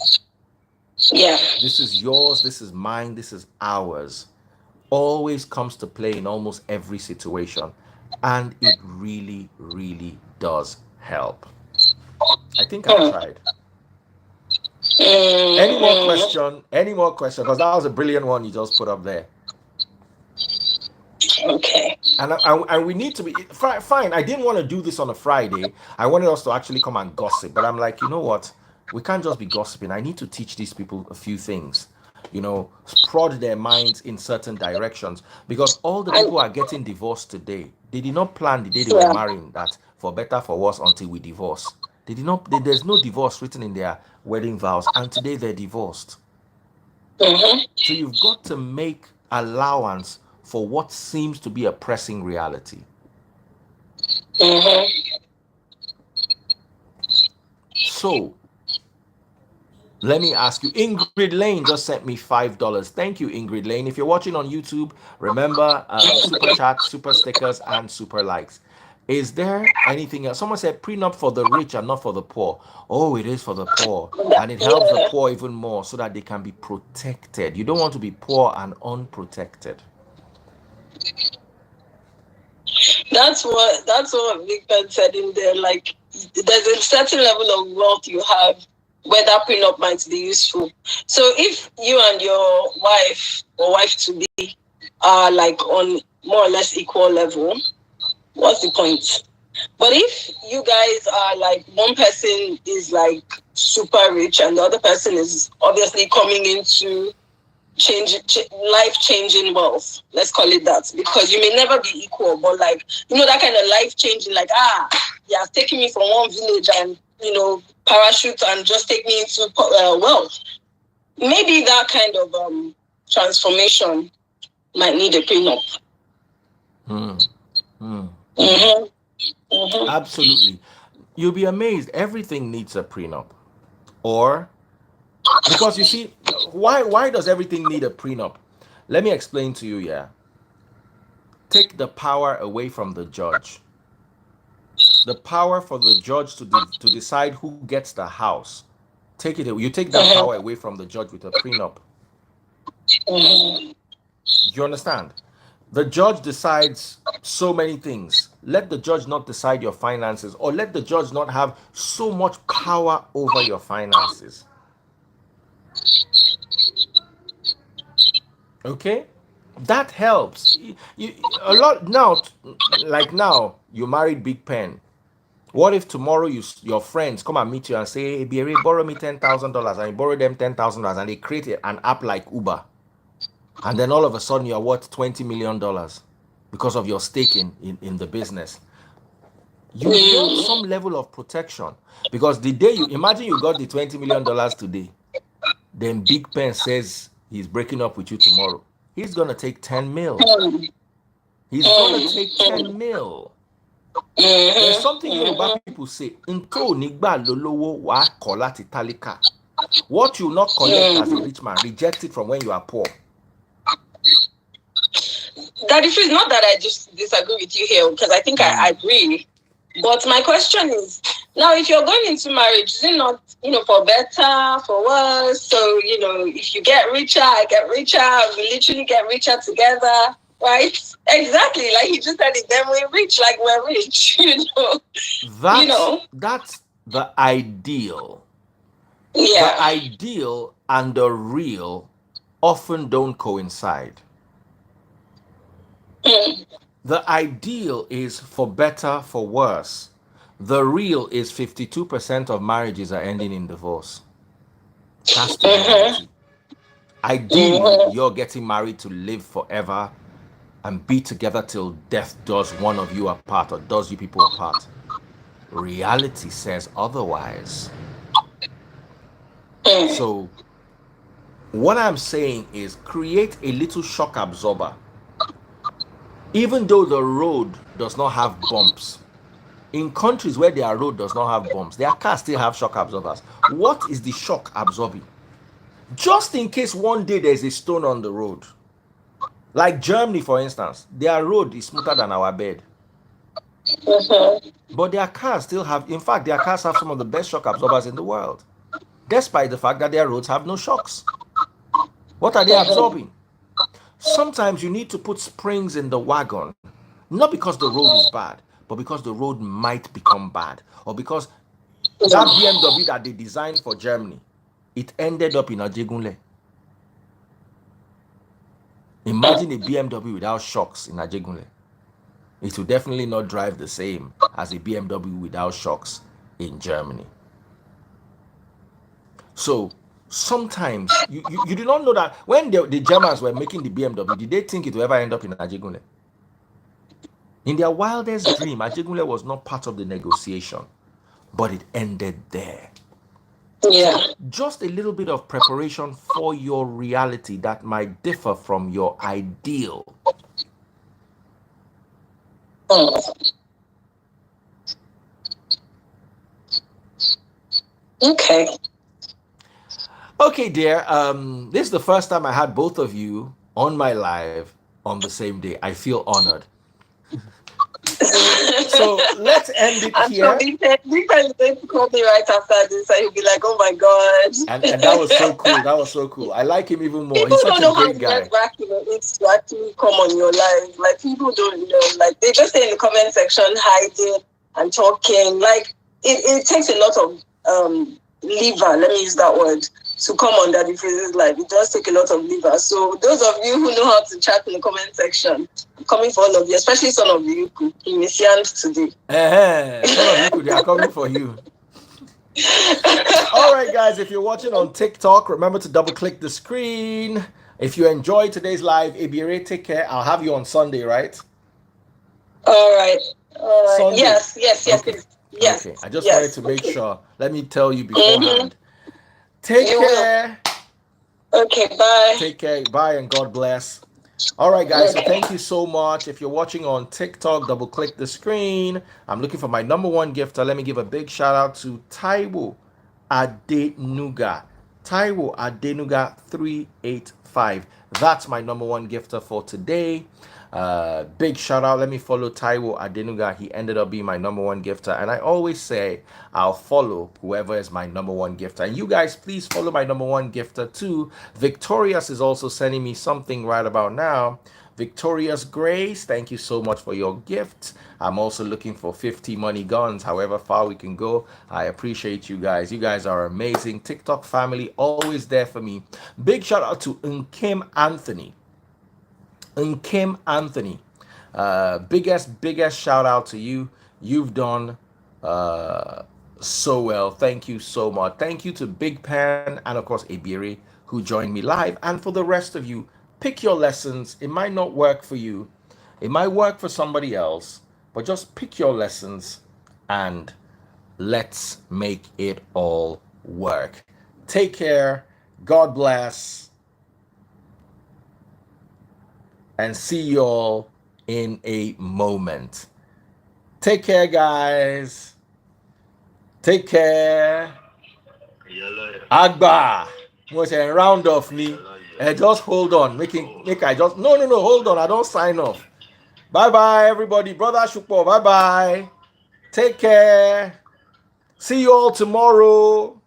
Yeah. This is yours, this is mine, this is ours. Always comes to play in almost every situation, and it really, really does help. I think I've tried. Any more question? Any more question? Because that was a brilliant one you just put up there. Okay. And we need to be fine. I didn't want to do this on a Friday. I wanted us to actually come and gossip, but I'm like, you know what? We can't just be gossiping. I need to teach these people a few things. Prod their minds in certain directions, because all the people are getting divorced today. They did not plan the day they were marrying, that for better for worse until we divorce. They did not. There's no divorce written in their wedding vows, and today they're divorced. So you've got to make allowance for what seems to be a pressing reality. So let me ask you, Ingrid Lane just sent me $5. Thank you, Ingrid Lane. If you're watching on YouTube, remember super chat, super stickers, and super likes. Is there anything else? Someone said prenup for the rich and not for the poor. Oh, it is for the poor. And it helps the poor even more so that they can be protected. You don't want to be poor and unprotected. That's what Big Ben said in there. Like, there's a certain level of wealth you have where that prenup might be useful. So if you and your wife or wife to be are like on more or less equal level, what's the point? But if you guys are like, one person is like super rich and the other person is obviously coming into life-changing wealth, let's call it that, because you may never be equal, but like, that kind of life-changing, like, taking me from one village and parachute and just take me into wealth. Maybe that kind of transformation might need a prenup. Absolutely. You'll be amazed. Everything needs a prenup. Or, because you see, why does everything need a prenup? Let me explain to you, yeah. Take the power away from the judge. The power for the judge to decide who gets the house. Take it away. You take that power away from the judge with a prenup. You understand? The judge decides so many things. Let the judge not decide your finances, or let the judge not have so much power over your finances. Okay? That helps. A lot now, like now, you married Big Pen. What if tomorrow your friends come and meet you and say, "Hey, Bere, borrow me $10,000," and you borrow them $10,000 and they create an app like Uber, and then all of a sudden you're worth $20 million because of your stake in the business? You want some level of protection, because the day you imagine you got the $20 million today, then Big Pen says he's breaking up with you tomorrow. He's gonna take 10 mil. He's gonna take 10 mil. There's something Yoruba people say, "Nto nigba lolowo wa kọ láti tálíkà." What you not collect as a rich man, reject it from when you are poor. That is not that I just disagree with you here, because I think I agree. But my question is, now, if you're going into marriage, is it not, for better, for worse? So, if you get richer, I get richer, we literally get richer together, right? Exactly. Like he just said it, then we're rich, like we're rich, That's the ideal. Yeah. The ideal and the real often don't coincide. The ideal is for better, for worse. The real is 52% of marriages are ending in divorce. That's the reality. Ideally, you're getting married to live forever and be together till death does one of you apart or does you people apart. Reality says otherwise. So, what I'm saying is create a little shock absorber. Even though the road does not have bumps, in countries where their road does not have bumps, their cars still have shock absorbers. What is the shock absorbing? Just in case one day there's a stone on the road. Like Germany, for instance, their road is smoother than our bed. But their cars still have, in fact, their cars have some of the best shock absorbers in the world, despite the fact that their roads have no shocks. What are they absorbing? Sometimes you need to put springs in the wagon, not because the road is bad, but because the road might become bad, or because that BMW that they designed for Germany, it ended up in Ajegunle. Imagine a BMW without shocks in Ajegunle. It will definitely not drive the same as a BMW without shocks in Germany. So sometimes you do not know that when the Germans were making the BMW, did they think it would ever end up in Ajegunle? In their wildest dream, Ajegunle was not part of the negotiation, but it ended there. Yeah. Just a little bit of preparation for your reality that might differ from your ideal. Okay. Okay, dear. This is the first time I had both of you on my live on the same day. I feel honored. So let's end it here. Big Ben is going to call me right after this, and he'll be like, "Oh my god!" And that was so cool. That was so cool. I like him even more. People He's such don't a know great guy. It's to actually come on your live. Like people don't know. Like they just stay in the comment section hiding and talking. Like it takes a lot of liver. Let me use that word to come on Daddy Freeze's live. It does take a lot of liver. So those of you who know how to chat in the comment section, I'm coming for all of you, especially some of you in Messians today. Some of you, they are coming for you. All right, guys, if you're watching on TikTok, remember to double click the screen. If you enjoyed today's live, Ebire, take care. I'll have you on Sunday, right? All right. Sunday. Yes. Okay. Yes. Okay. I just wanted to make sure. Let me tell you beforehand. Take care. Okay, bye. Take care. Bye, and God bless. All right, guys. So thank you so much. If you're watching on TikTok, double click the screen. I'm looking for my number one gifter. Let me give a big shout out to Taiwo Adenuga. Taiwo Adenuga 385. That's my number one gifter for today. Big shout out. Let me follow Taiwo Adenuga. He ended up being my number one gifter. And I always say I'll follow whoever is my number one gifter. And you guys, please follow my number one gifter too. Victorious is also sending me something right about now. Victorious Grace, thank you so much for your gift. I'm also looking for 50 money guns, however far we can go. I appreciate you guys. You guys are amazing. TikTok family, always there for me. Big shout out to Nkim Anthony. Nkim Anthony. Biggest shout out to you. You've done so well. Thank you so much. Thank you to Big Pan and of course Ibiri who joined me live. And for the rest of you, pick your lessons. It might not work for you. It might work for somebody else, but just pick your lessons and let's make it all work. Take care. God bless. And see you all in a moment. Take care, guys. Take care. Agba. Was a round off me. Just hold on. Make I just no, hold on. I don't sign off. Bye everybody. Brother Shukpo, bye. Take care. See you all tomorrow.